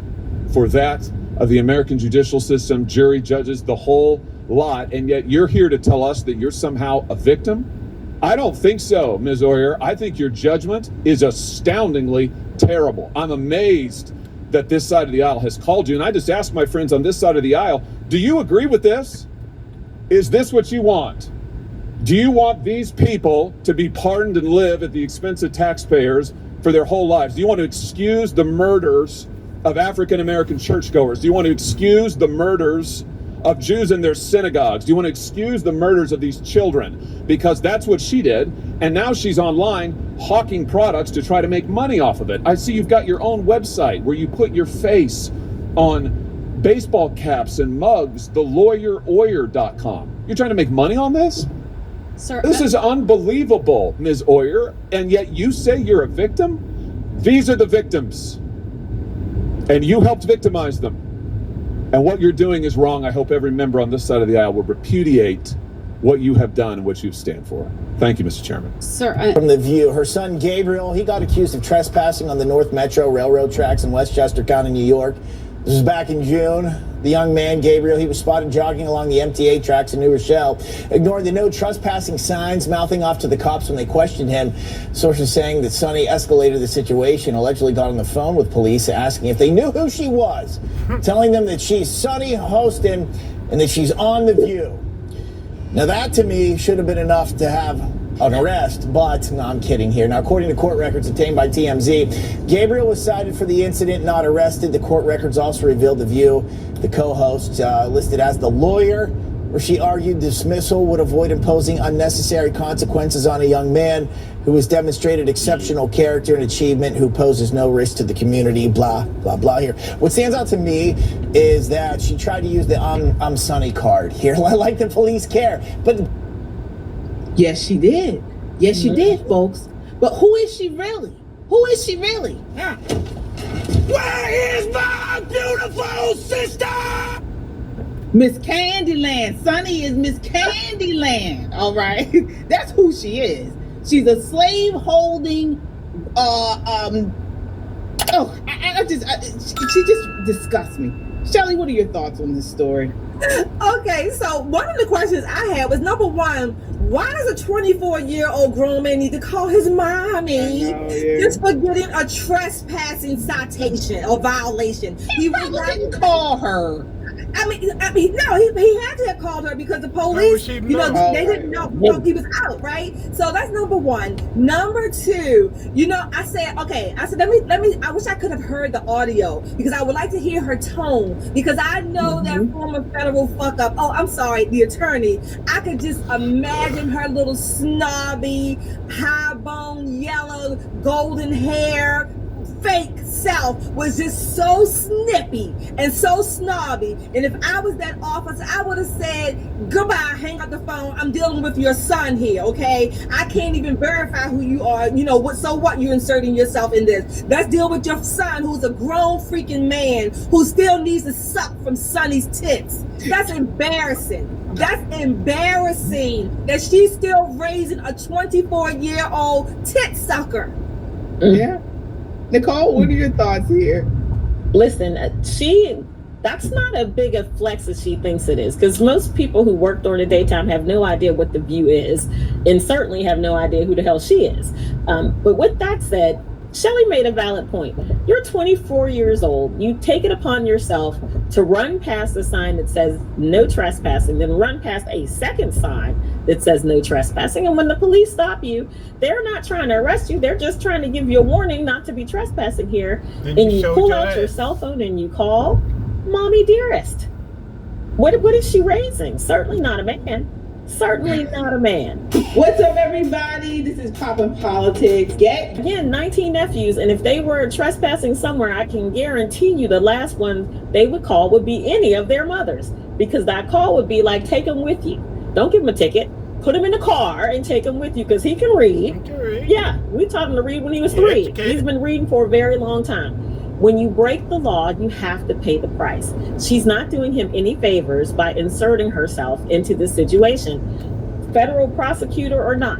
for that of the American judicial system, jury, judges, the whole lot, and yet you're here to tell us that you're somehow a victim? I don't think so, Ms. Oyer. I think your judgment is astoundingly terrible. I'm amazed that this side of the aisle has called you, and I just asked my friends on this side of the aisle, do you agree with this? Is this what you want? Do you want these people to be pardoned and live at the expense of taxpayers for their whole lives? Do you want to excuse the murders of African-American churchgoers? Do you want to excuse the murders of Jews in their synagogues? Do you want to excuse the murders of these children? Because that's what she did, and now she's online hawking products to try to make money off of it. I see you've got your own website where you put your face on baseball caps and mugs, thelawyeroyer.com. You're trying to make money on this? Sir, This is unbelievable, Ms. Oyer, and yet you say you're a victim? These are the victims, and you helped victimize them. And what you're doing is wrong. I hope every member on this side of the aisle will repudiate what you have done and what you stand for. Thank you, Mr. Chairman. Sir, From The View, her son Gabriel, he got accused of trespassing on the North Metro railroad tracks in Westchester County, New York. This was back in June. The young man, Gabriel, he was spotted jogging along the MTA tracks in New Rochelle, ignoring the no trespassing signs, mouthing off to the cops when they questioned him. Sources saying that Sonny escalated the situation, allegedly got on the phone with police asking if they knew who she was, telling them that she's Sonny Hostin and that she's on The View. Now that to me should have been enough to have an arrest, but no, I'm kidding here. Now, according to court records obtained by TMZ, Gabriel was cited for the incident, not arrested. The court records also revealed The View, the co-host, listed as the lawyer, where she argued dismissal would avoid imposing unnecessary consequences on a young man who has demonstrated exceptional character and achievement, who poses no risk to the community, blah, blah, blah here. What stands out to me is that she tried to use the I'm Sonny card here, like the police care. But yes, she did. Yes, she did, folks. But who is she really? Who is she really? Where is my beautiful sister? Miss Candyland. Sonny is Miss Candyland. All right. That's who she is. She's a slave holding She just disgusts me. Shelly, what are your thoughts on this story? Okay, so one of the questions I had was, number one, why does a 24-year-old grown man need to call his mommy just for getting a trespassing citation or violation? He didn't call her. I mean, no, he had to have called her because the police, they didn't know he was out, right? So that's number one. Number two, I said, let me. I wish I could have heard the audio because I would like to hear her tone because I know that former federal fuck up. Oh, I'm sorry, the attorney. I could just imagine her little snobby, high bone, yellow, golden hair, fake self was just so snippy and so snobby. And if I was that officer, I would have said, goodbye, hang up the phone. I'm dealing with your son here, okay? I can't even verify who you are. So what you're inserting yourself in this? Let's deal with your son who's a grown freaking man who still needs to suck from Sonny's tits. That's embarrassing. That's embarrassing that she's still raising a 24-year-old tit sucker. Yeah. Nicole, what are your thoughts here? Listen, that's not a big a flex as she thinks it is, because most people who work during the daytime have no idea what the View is and certainly have no idea who the hell she is. But with that said, Shelly made a valid point. You're 24 years old. You take it upon yourself to run past a sign that says no trespassing, then run past a second sign that says no trespassing. And when the police stop you, they're not trying to arrest you. They're just trying to give you a warning not to be trespassing here. And you pull out your cell phone and you call Mommy Dearest. What is she raising? Certainly not a man. Certainly not a man. What's up, everybody? This is Poppin' Politics. Again, 19 nephews, and if they were trespassing somewhere, I can guarantee you the last one they would call would be any of their mothers, because that call would be like, take them with you. Don't give him a ticket. Put him in the car and take him with you, because he can read. Yeah, we taught him to read when he was 3. He's been reading for a very long time. When you break the law, you have to pay the price. She's not doing him any favors by inserting herself into this situation. Federal prosecutor or not,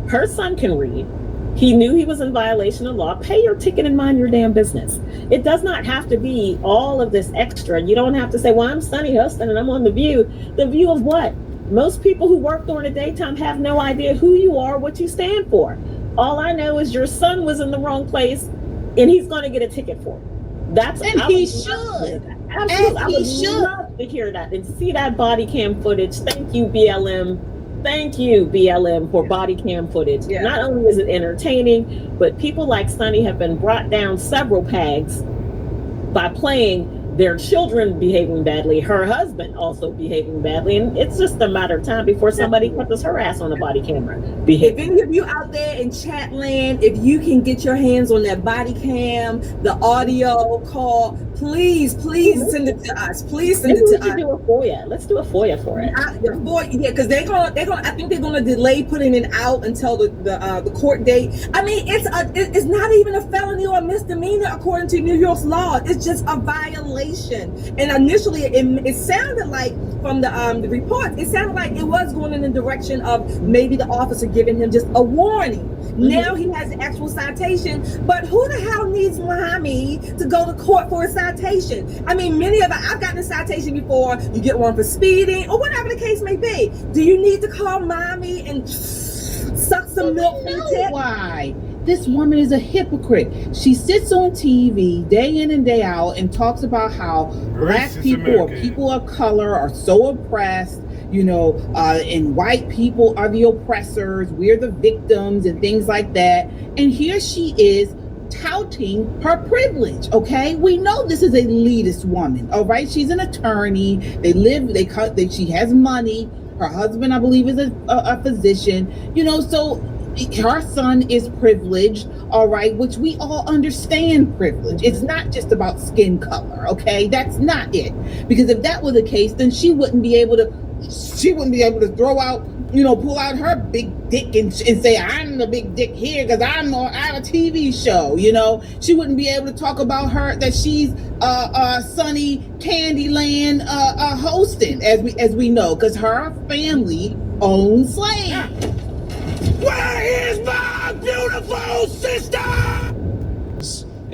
her son can read. He knew he was in violation of law. Pay your ticket and mind your damn business. It does not have to be all of this extra. You don't have to say, well, I'm Sunny Huston and I'm on The View. The View of what? Most people who work during the daytime have no idea who you are, what you stand for. All I know is your son was in the wrong place and he's going to get a ticket for it. He should. Absolutely. I would love to hear that and see that body cam footage. Thank you, BLM. Thank you, BLM, for body cam footage. Yeah. Not only is it entertaining, but people like Sunny have been brought down several pegs by playing their children behaving badly, her husband also behaving badly, and it's just a matter of time before somebody puts her ass on a body camera. If any of you out there in chat land, if you can get your hands on that body cam, the audio call, please send it to us. Please send it to us. Do a FOIA. Let's do a FOIA for it. Because they're gonna. I think they're gonna delay putting it out until the court date. I mean, it's not even a felony or a misdemeanor according to New York's law. It's just a violation. And initially, it sounded like from the report, it sounded like it was going in the direction of maybe the officer giving him just a warning. Now he has the actual citation, but who the hell needs mommy to go to court for a citation? I mean, I've gotten a citation before. You get one for speeding or whatever the case may be. Do you need to call mommy and suck some milk from the tip? Why? This woman is a hypocrite. She sits on TV day in and day out and talks about how black people or people of color are so oppressed, and white people are the oppressors, we're the victims and things like that. And here she is touting her privilege, okay? We know this is a elitist woman, all right? She's an attorney. She has money. Her husband, I believe, is a physician, so her son is privileged, all right, which we all understand privilege. It's not just about skin color, okay? That's not it. Because if that were the case, then she wouldn't be able to throw out, pull out her big dick and say, I'm the big dick here because I'm on a TV show, She wouldn't be able to talk about that she's Sunny Candyland hosting, as we know, because her family owns slaves. Where is my beautiful sister?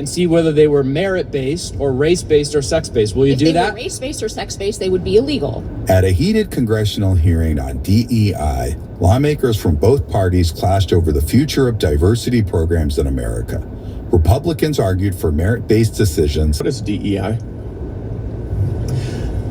and see whether they were merit-based or race-based or sex-based. Will you do that? If they were race-based or sex-based, they would be illegal. At a heated congressional hearing on DEI, lawmakers from both parties clashed over the future of diversity programs in America. Republicans argued for merit-based decisions. What is DEI?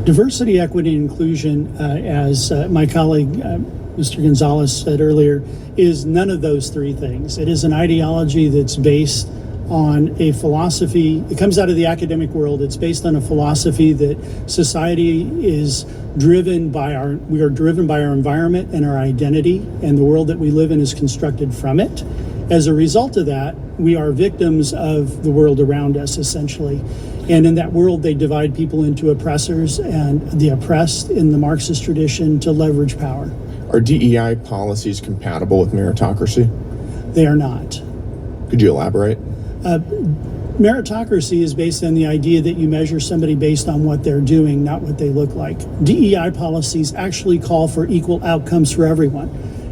Diversity, equity, and inclusion, as my colleague, Mr. Gonzalez said earlier, is none of those three things. It is an ideology that's based on a philosophy. It comes out of the academic world. It's based on a philosophy that society is driven by we are driven by our environment and our identity, and the world that we live in is constructed from it. As a result of that, we are victims of the world around us, essentially. And in that world, they divide people into oppressors and the oppressed in the Marxist tradition to leverage power. Are DEI policies compatible with meritocracy? They are not. Could you elaborate? Meritocracy is based on the idea that you measure somebody based on what they're doing, not what they look like. DEI policies actually call for equal outcomes for everyone.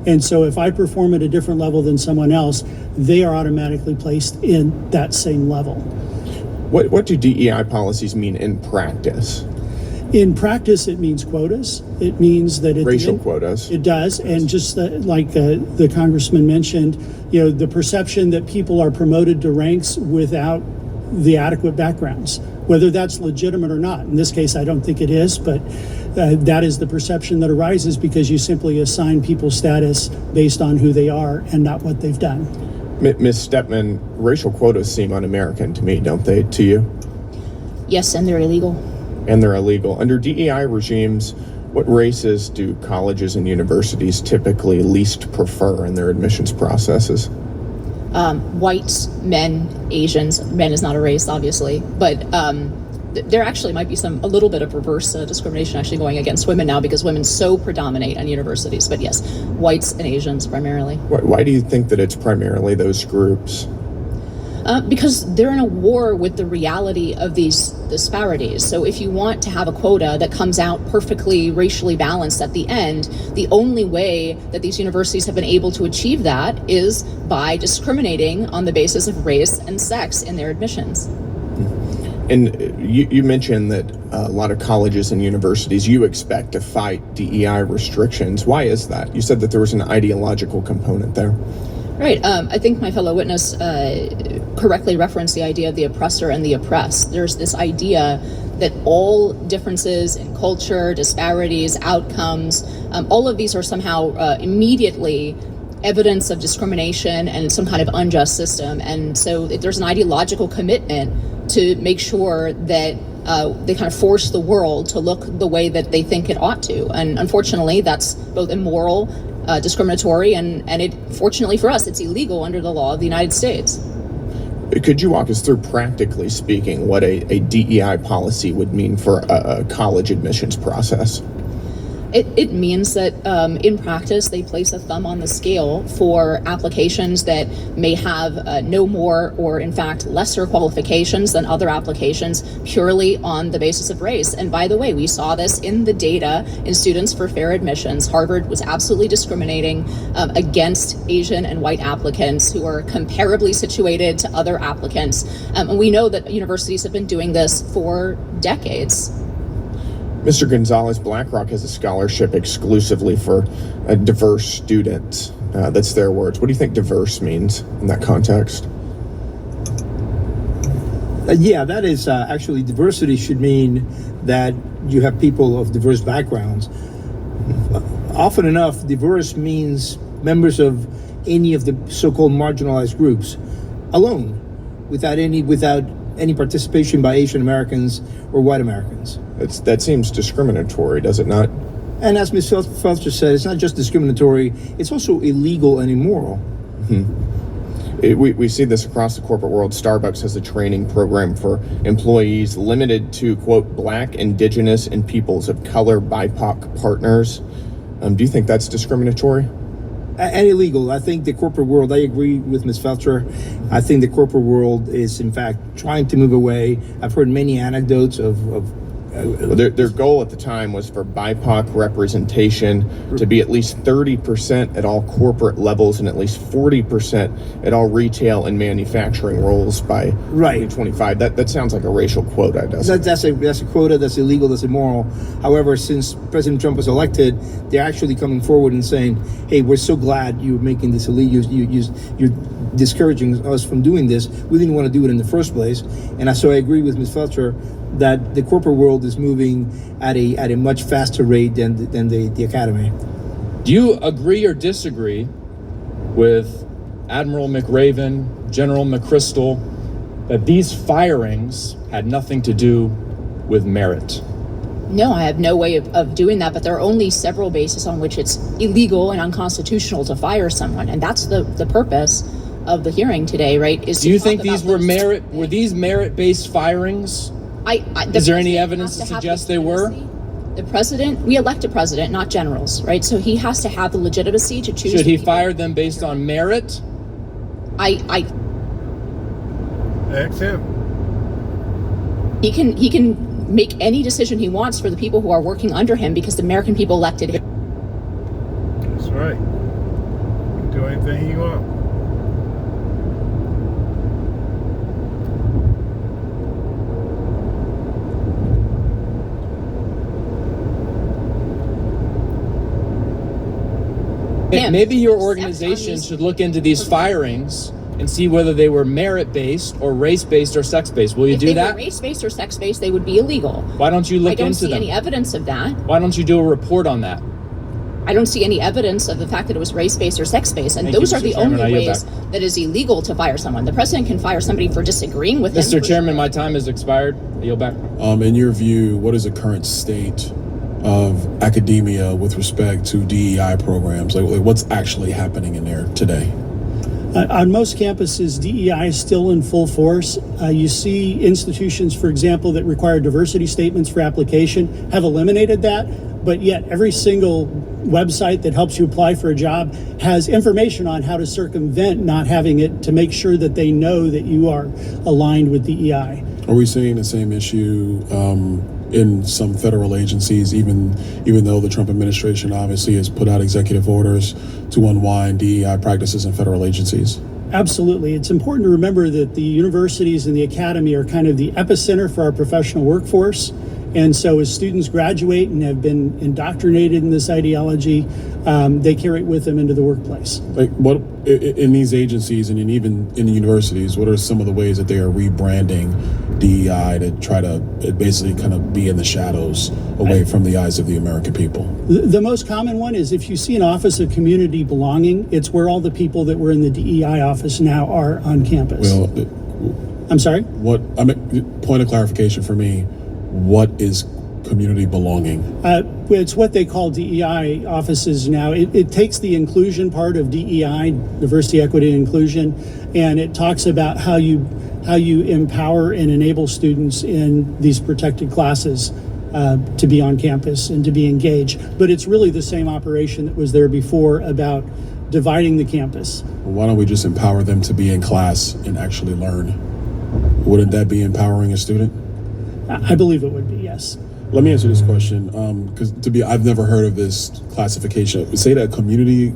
And so if I perform at a different level than someone else, they are automatically placed in that same level. What do DEI policies mean in practice? In practice, it means quotas. It means that racial quotas. It does, and just like the congressman mentioned, the perception that people are promoted to ranks without the adequate backgrounds, whether that's legitimate or not. In this case, I don't think it is, but that is the perception that arises because you simply assign people status based on who they are and not what they've done. Ms. Stepman, racial quotas seem un-American to me, don't they, to you? Yes, and they're illegal. And they're illegal. Under DEI regimes, what races do colleges and universities typically least prefer in their admissions processes? Whites, men, Asians. Men is not a race, obviously, but there actually might be a little bit of reverse discrimination actually going against women now because women so predominate on universities. But yes, whites and Asians primarily. Why do you think that it's primarily those groups? Because they're in a war with the reality of these disparities. So if you want to have a quota that comes out perfectly racially balanced at the end, the only way that these universities have been able to achieve that is by discriminating on the basis of race and sex in their admissions. And you mentioned that a lot of colleges and universities, you expect to fight DEI restrictions. Why is that? You said that there was an ideological component there. Right. I think my fellow witness correctly referenced the idea of the oppressor and the oppressed. There's this idea that all differences in culture, disparities, outcomes, all of these are somehow immediately evidence of discrimination and some kind of unjust system. And so there's an ideological commitment to make sure that they kind of force the world to look the way that they think it ought to. And unfortunately, that's both immoral, discriminatory, and it, fortunately for us, it's illegal under the law of the United States. Could you walk us through, practically speaking, what a DEI policy would mean for a college admissions process? It means that in practice, they place a thumb on the scale for applications that may have no more or, in fact, lesser qualifications than other applications purely on the basis of race. And by the way, we saw this in the data in Students for Fair Admissions. Harvard was absolutely discriminating against Asian and white applicants who are comparably situated to other applicants. And we know that universities have been doing this for decades. Mr. Gonzalez, BlackRock has a scholarship exclusively for diverse students. That's their words. What do you think diverse means in that context? Yeah, that is actually diversity should mean that you have people of diverse backgrounds. Often enough, diverse means members of any of the so-called marginalized groups alone, without any participation by Asian Americans or white Americans. That seems discriminatory, does it not? And as Ms. Felter said, it's not just discriminatory, it's also illegal and immoral. Mm-hmm. We see this across the corporate world. Starbucks has a training program for employees limited to, quote, Black, Indigenous, and peoples of color BIPOC partners. Do you think that's discriminatory? And illegal. I think the corporate world, I agree with Ms. Felter. I think the corporate world is, in fact, trying to move away. I've heard many anecdotes of Their goal at the time was for BIPOC representation to be at least 30% at all corporate levels and at least 40% at all retail and manufacturing roles by 2025. That sounds like a racial quota, doesn't it? That's a quota. That's illegal. That's immoral. However, since President Trump was elected, they're actually coming forward and saying, "Hey, we're so glad you're making this illegal. You're discouraging us from doing this. We didn't want to do it in the first place." And so I agree with Ms. Fletcher that the corporate world is moving at a much faster rate than the academy. Do you agree or disagree with Admiral McRaven, General McChrystal, that these firings had nothing to do with merit? No, I have no way of doing that, but there are only several bases on which it's illegal and unconstitutional to fire someone, and that's the purpose of the hearing today, right? Do you think these were merit-based firings? Is there any evidence to suggest they were? The president, we elect a president, not generals, right? So he has to have the legitimacy to choose. Should he fire them based on merit? Ask him. He can make any decision he wants for the people who are working under him because the American people elected him. That's right. He can do anything he wants. Maybe your organization should look into these firings and see whether they were merit-based or race-based or sex-based. Will you do that? If they were race-based or sex-based, they would be illegal. Why don't you look into them? I don't see any evidence of that. Why don't you do a report on that? I don't see any evidence of the fact that it was race-based or sex-based, and those are the only ways that is illegal to fire someone. The president can fire somebody for disagreeing with him. Mr. Chairman, my time has expired. I yield back. In your view, what is the current state of academia with respect to DEI programs? Like what's actually happening in there today? On most campuses, DEI is still in full force. You see institutions, for example, that require diversity statements for application have eliminated that, but yet every single website that helps you apply for a job has information on how to circumvent not having it to make sure that they know that you are aligned with DEI. Are we seeing the same issue in some federal agencies, even though the Trump administration obviously has put out executive orders to unwind DEI practices in federal agencies? Absolutely. It's important to remember that the universities and the academy are kind of the epicenter for our professional workforce. And so as students graduate and have been indoctrinated in this ideology, they carry it with them into the workplace. Like what in these agencies and even in the universities, what are some of the ways that they are rebranding DEI to try to basically kind of be in the shadows away from the eyes of the American people? The most common one is if you see an Office of Community Belonging, it's where all the people that were in the DEI office now are on campus. Well, I'm sorry? Point of clarification for me, what is community belonging? It's what they call DEI offices now. It takes the inclusion part of DEI, diversity, equity, and inclusion, and it talks about how you empower and enable students in these protected classes to be on campus and to be engaged. But it's really the same operation that was there before about dividing the campus. Well, why don't we just empower them to be in class and actually learn? Wouldn't that be empowering a student? I believe it would be, yes. Let me answer this question, because I've never heard of this classification. Say that community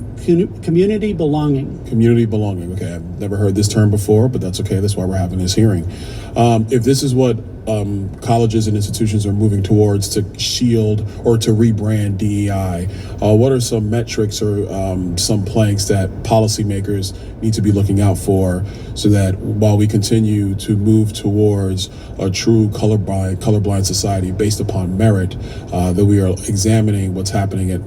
belonging. Community belonging. Okay, I've never heard this term before, but that's okay. That's why we're having this hearing. If this is what colleges and institutions are moving towards to shield or to rebrand DEI, what are some metrics or some planks that policymakers need to be looking out for so that while we continue to move towards a true colorblind society based upon merit, that we are examining what's happening at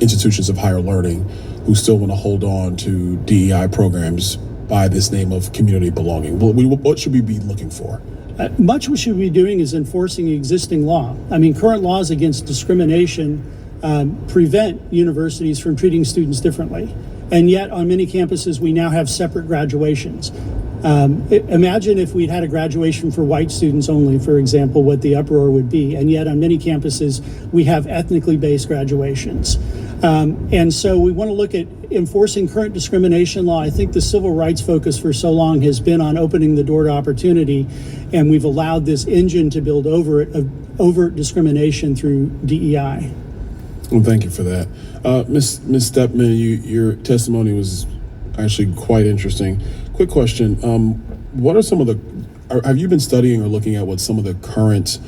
institutions of higher learning who still want to hold on to DEI programs by this name of community belonging? What should we be looking for? Much we should be doing is enforcing existing law. I mean, current laws against discrimination prevent universities from treating students differently. And yet on many campuses, we now have separate graduations. Imagine if we'd had a graduation for white students only, for example, what the uproar would be. And yet on many campuses, we have ethnically based graduations. And so we want to look at enforcing current discrimination law. I think the civil rights focus for so long has been on opening the door to opportunity, and we've allowed this engine to build over it of overt discrimination through DEI. Well, thank you for that. Ms. Stepman, your testimony was actually quite interesting. Quick question. What are some of have you been studying or looking at what some of the current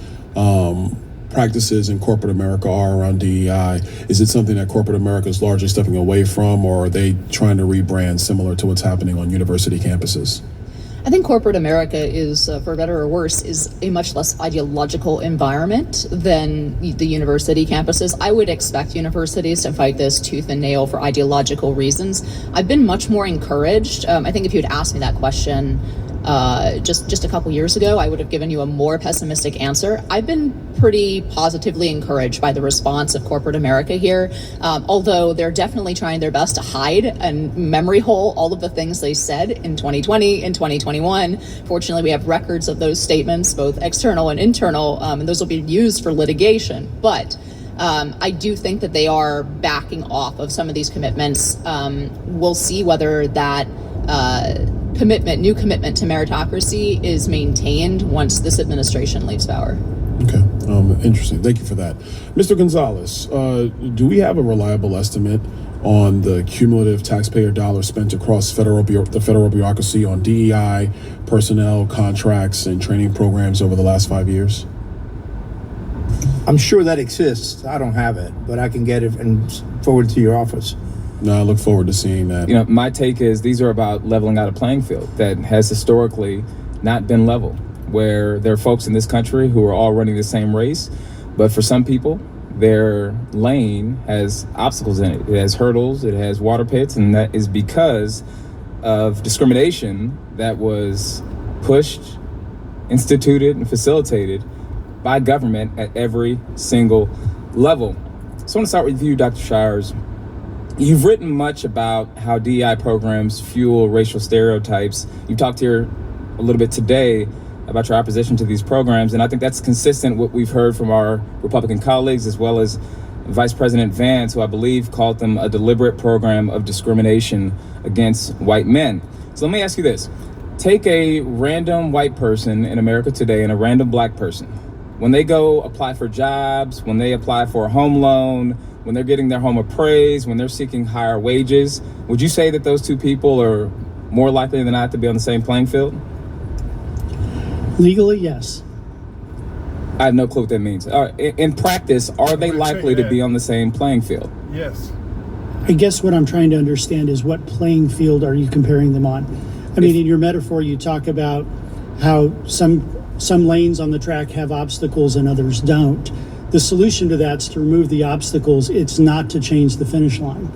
practices in corporate America are around DEI? Is it something that corporate America is largely stepping away from, or are they trying to rebrand similar to what's happening on university campuses? I think corporate America is, for better or worse, is a much less ideological environment than the university campuses. I would expect universities to fight this tooth and nail for ideological reasons. I've been much more encouraged. I think if you had asked me that question just a couple years ago, I would have given you a more pessimistic answer. I've been pretty positively encouraged by the response of corporate America here, although they're definitely trying their best to hide and memory hole all of the things they said in 2020 and 2021. Fortunately, we have records of those statements, both external and internal, and those will be used for litigation. But I do think that they are backing off of some of these commitments. We'll see whether that new commitment to meritocracy is maintained once this administration leaves power. Okay, interesting. Thank you for that. Mr. Gonzalez, do we have a reliable estimate on the cumulative taxpayer dollars spent across the federal bureaucracy on DEI, personnel, contracts, and training programs over the last 5 years? I'm sure that exists. I don't have it, but I can get it and forward to your office. No, I look forward to seeing that. You know, my take is these are about leveling out a playing field that has historically not been level, where there are folks in this country who are all running the same race, but for some people, their lane has obstacles in it. It has hurdles, it has water pits, and that is because of discrimination that was pushed, instituted, and facilitated by government at every single level. So I want to start with you, Dr. Shires. You've written much about how DEI programs fuel racial stereotypes. You talked here a little bit today about your opposition to these programs, and I think that's consistent with what we've heard from our Republican colleagues, as well as Vice President Vance, who I believe called them a deliberate program of discrimination against white men. So let me ask you this. Take a random white person in America today and a random black person. When they go apply for jobs, when they apply for a home loan, when they're getting their home appraised, when they're seeking higher wages, would you say that those two people are more likely than not to be on the same playing field? Legally, yes. I have no clue what that means. In practice, are they likely to be on the same playing field? Yes. I guess what I'm trying to understand is what playing field are you comparing them on? I mean, in your metaphor, you talk about how some lanes on the track have obstacles and others don't. The solution to that is to remove the obstacles. It's not to change the finish line.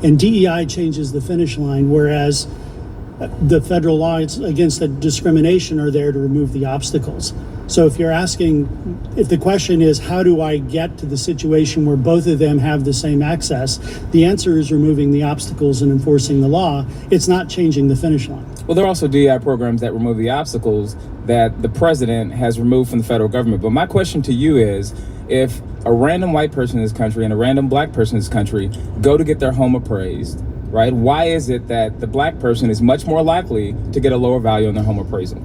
And DEI changes the finish line, whereas the federal laws against the discrimination are there to remove the obstacles. So if you're asking, if the question is, how do I get to the situation where both of them have the same access? The answer is removing the obstacles and enforcing the law. It's not changing the finish line. Well, there are also DEI programs that remove the obstacles that the president has removed from the federal government. But my question to you is, if a random white person in this country and a random black person in this country go to get their home appraised, right, why is it that the black person is much more likely to get a lower value on their home appraisal?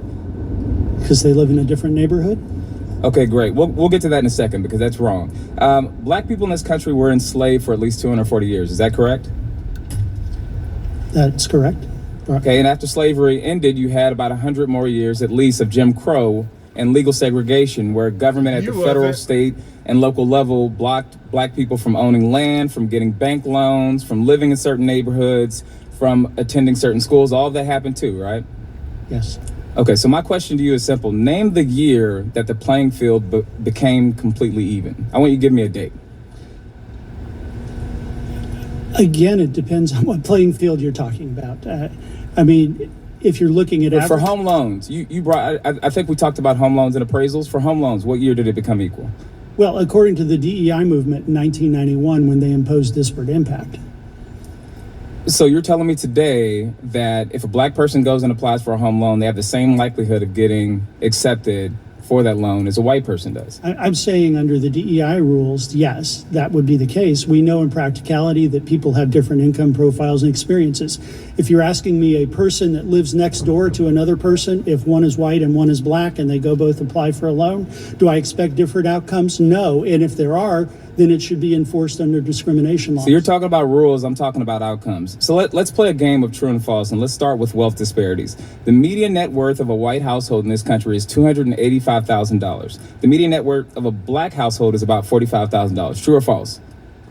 Because they live in a different neighborhood? Okay, great. We'll get to that in a second because that's wrong. Black people in this country were enslaved for at least 240 years. Is that correct? That's correct. Okay, and after slavery ended, you had about 100 more years at least of Jim Crow and legal segregation, where government at the federal, state, and local level blocked black people from owning land, from getting bank loans, from living in certain neighborhoods, from attending certain schools. All of that happened too, right? Yes. Okay, so my question to you is simple. Name the year that the playing field became completely even. I want you to give me a date. Again, it depends on what playing field you're talking about. I mean, if you're looking at for home loans, you brought. I think we talked about home loans and appraisals. For home loans, what year did it become equal? Well, according to the DEI movement in 1991, when they imposed disparate impact. So you're telling me today that if a black person goes and applies for a home loan, they have the same likelihood of getting accepted for that loan as a white person does? I'm saying under the DEI rules, yes, that would be the case. We know in practicality that people have different income profiles and experiences. If you're asking me a person that lives next door to another person, if one is white and one is black and they go both apply for a loan, do I expect different outcomes? No. And if there are, then it should be enforced under discrimination laws. So you're talking about rules, I'm talking about outcomes. So let's play a game of true and false, and let's start with wealth disparities. The median net worth of a white household in this country is $285,000. The median net worth of a black household is about $45,000. True or false?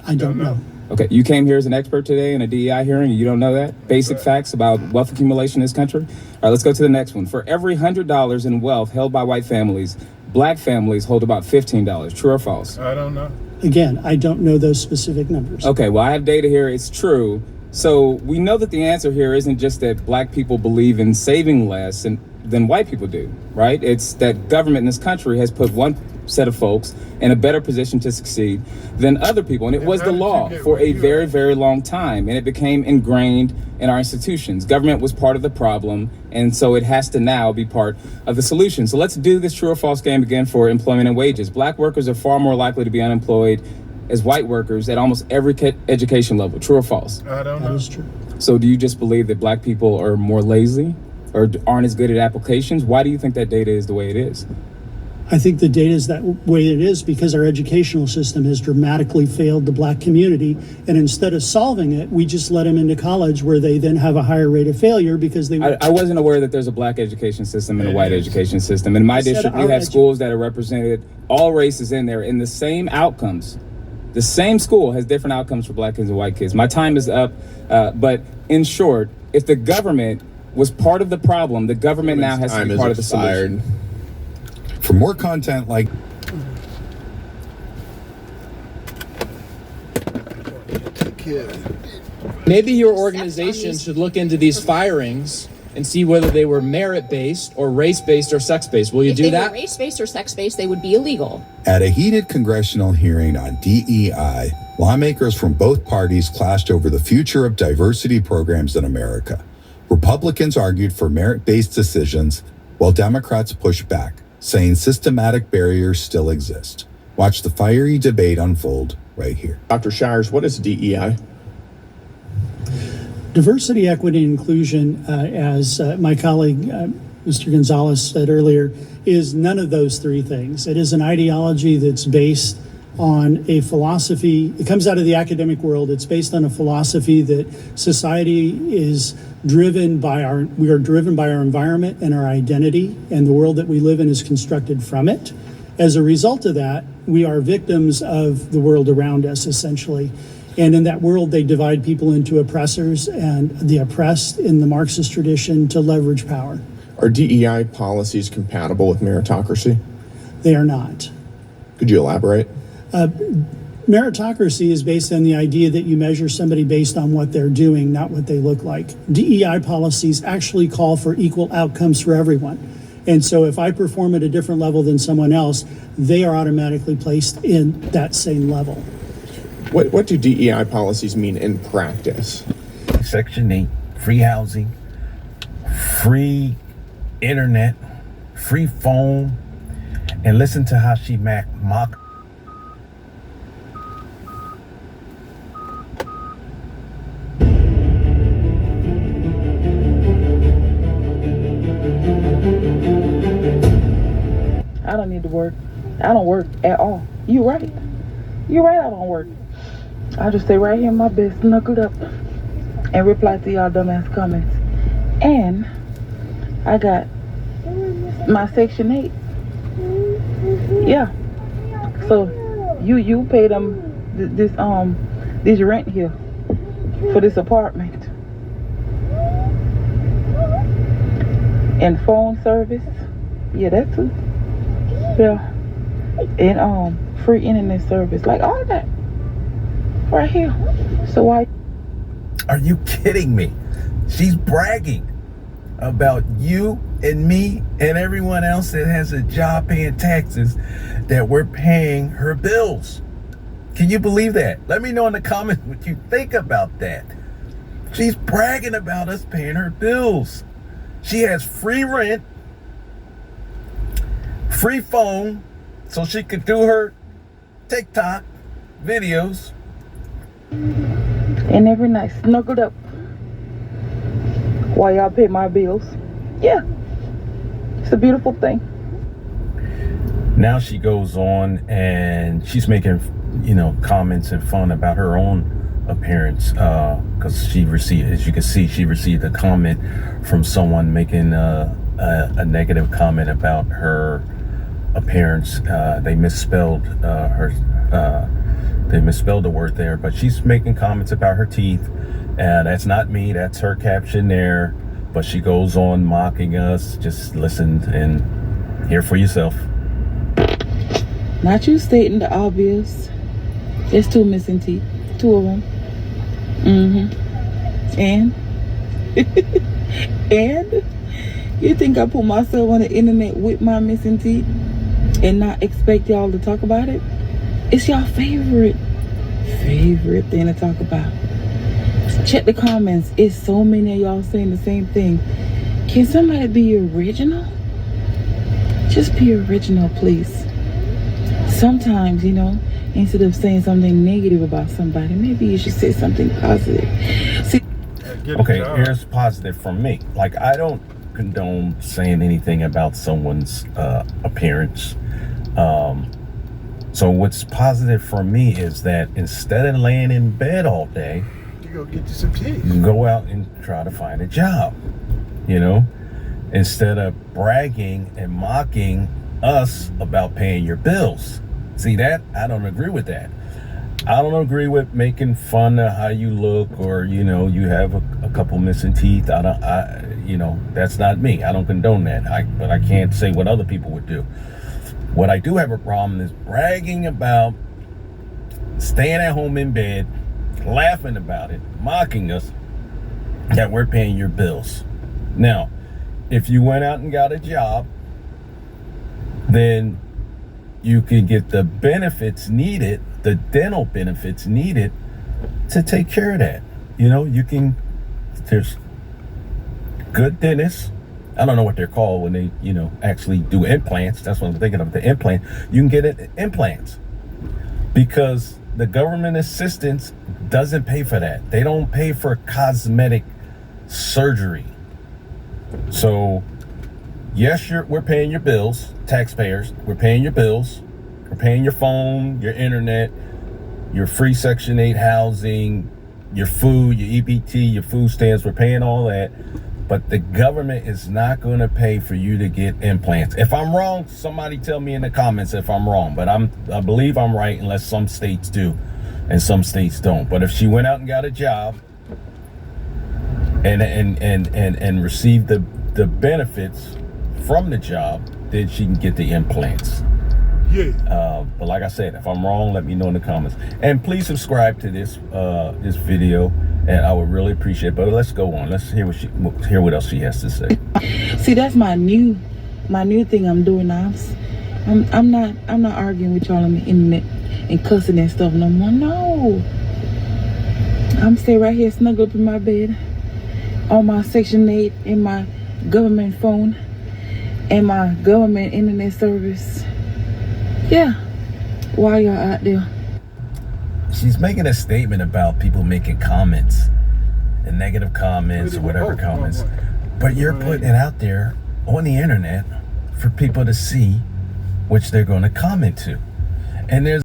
I don't know. Okay, you came here as an expert today in a DEI hearing, and you don't know that? Basic facts about wealth accumulation in this country? All right, let's go to the next one. For every $100 in wealth held by white families, black families hold about $15. True or false? I don't know. Again, I don't know those specific numbers. Okay, well, I have data here. It's true. So we know that the answer here isn't just that black people believe in saving less than white people do, right? It's that government in this country has put one set of folks in a better position to succeed than other people. And it was the law for a very, very long time. And it became ingrained in our institutions. Government was part of the problem. And so it has to now be part of the solution. So let's do this true or false game again for employment and wages. Black workers are far more likely to be unemployed as white workers at almost every education level. True or false? I don't know. That is true. So do you just believe that black people are more lazy or aren't as good at applications? Why do you think that data is the way it is? I think the data is that way it is because our educational system has dramatically failed the black community. And instead of solving it, we just let them into college where they then have a higher rate of failure because they... I wasn't aware that there's a black education system and a white education system. In my district, we have schools that are represented, all races in there, in the same outcomes. The same school has different outcomes for black kids and white kids. My time is up, but in short, if the government was part of the problem, the government now has to be part of the solution. For more content like Maybe your organization should look into these firings and see whether they were merit-based or race-based or sex-based. Will you do that? If they were race-based or sex-based, they would be illegal. At a heated congressional hearing on DEI, lawmakers from both parties clashed over the future of diversity programs in America. Republicans argued for merit-based decisions, while Democrats pushed back, saying systematic barriers still exist. Watch the fiery debate unfold right here. Dr. Shires, what is DEI? Diversity, equity, and inclusion, as my colleague, Mr. Gonzalez said earlier, is none of those three things. It is an ideology that's based on a philosophy. It comes out of the academic world. It's based on a philosophy that society is driven by we are driven by our environment and our identity, and the world that we live in is constructed from it. As a result of that, we are victims of the world around us, essentially. And in that world, they divide people into oppressors and the oppressed in the Marxist tradition to leverage power. Are DEI policies compatible with meritocracy? They are not. Could you elaborate? Meritocracy is based on the idea that you measure somebody based on what they're doing, not what they look like. DEI policies actually call for equal outcomes for everyone. And so if I perform at a different level than someone else, they are automatically placed in that same level. What do DEI policies mean in practice? Section 8, free housing, free internet, free phone, and listen to how she mock. I don't need to work. I don't work at all. You right. You right, I don't work. I just stay right here in my bed, snuggled up, and reply to y'all dumbass comments. And I got my Section 8. Yeah. So you pay them this rent here for this apartment. And phone service. Yeah, that too. Yeah. And free internet service. Like all that. Right here. So Are you kidding me? She's bragging about you and me and everyone else that has a job paying taxes that we're paying her bills. Can you believe that? Let me know in the comments what you think about that. She's bragging about us paying her bills. She has free rent, free phone, so she could do her TikTok videos. And every night snuggled up while y'all pay my bills. Yeah, it's a beautiful thing. Now she goes on and she's making, comments and fun about her own appearance, because she received, as you can see, she received a comment from someone making a negative comment about her appearance. They misspelled they misspelled the word there, but she's making comments about her teeth, and that's not me, that's her caption there. But she goes on mocking us. Just listen and hear for yourself. Not you stating the obvious. There's 2 missing teeth. 2 of them. And? And? You think I put myself on the internet with my missing teeth and not expect y'all to talk about it? It's y'all favorite thing to talk about. Check the comments. It's so many of y'all saying the same thing. Can somebody be original? Just be original, please. Sometimes, instead of saying something negative about somebody, maybe you should say something positive. See, okay, here's positive from me. Like, I don't condone saying anything about someone's appearance. So what's positive for me is that instead of laying in bed all day, you go get you some teeth. You go out and try to find a job. Instead of bragging and mocking us about paying your bills. See that? I don't agree with that. I don't agree with making fun of how you look, or you have a couple missing teeth. That's not me. I don't condone that. But I can't say what other people would do. What I do have a problem is bragging about staying at home in bed, laughing about it, mocking us that we're paying your bills. Now, if you went out and got a job, then you can get the benefits needed, the dental benefits needed to take care of that. There's good dentists. I don't know what they're called when they, actually do implants. That's what I'm thinking of, the implant. You can get implants because the government assistance doesn't pay for that. They don't pay for cosmetic surgery. So, yes, we're paying your bills, taxpayers. We're paying your bills. We're paying your phone, your internet, your free Section 8 housing, your food, your EBT, your food stamps. We're paying all that. But the government is not going to pay for you to get implants. If I'm wrong, somebody tell me in the comments if I'm wrong. But I believe I'm right, unless some states do and some states don't. But if she went out and got a job and received the benefits from the job, then she can get the implants. Yeah. But like I said, if I'm wrong, let me know in the comments. And please subscribe to this video, and I would really appreciate it. But let's go on. Let's hear what else she has to say. See, that's my new thing I'm doing now. I'm not arguing with y'all on the internet and cussing and stuff no more. No. I'm staying right here snuggled up in my bed on my Section 8 in my government phone and my government internet service. Yeah. While y'all out there. She's making a statement about people making comments and negative comments or whatever comments. But you're putting it out there on the internet for people to see, which they're going to comment to. And there's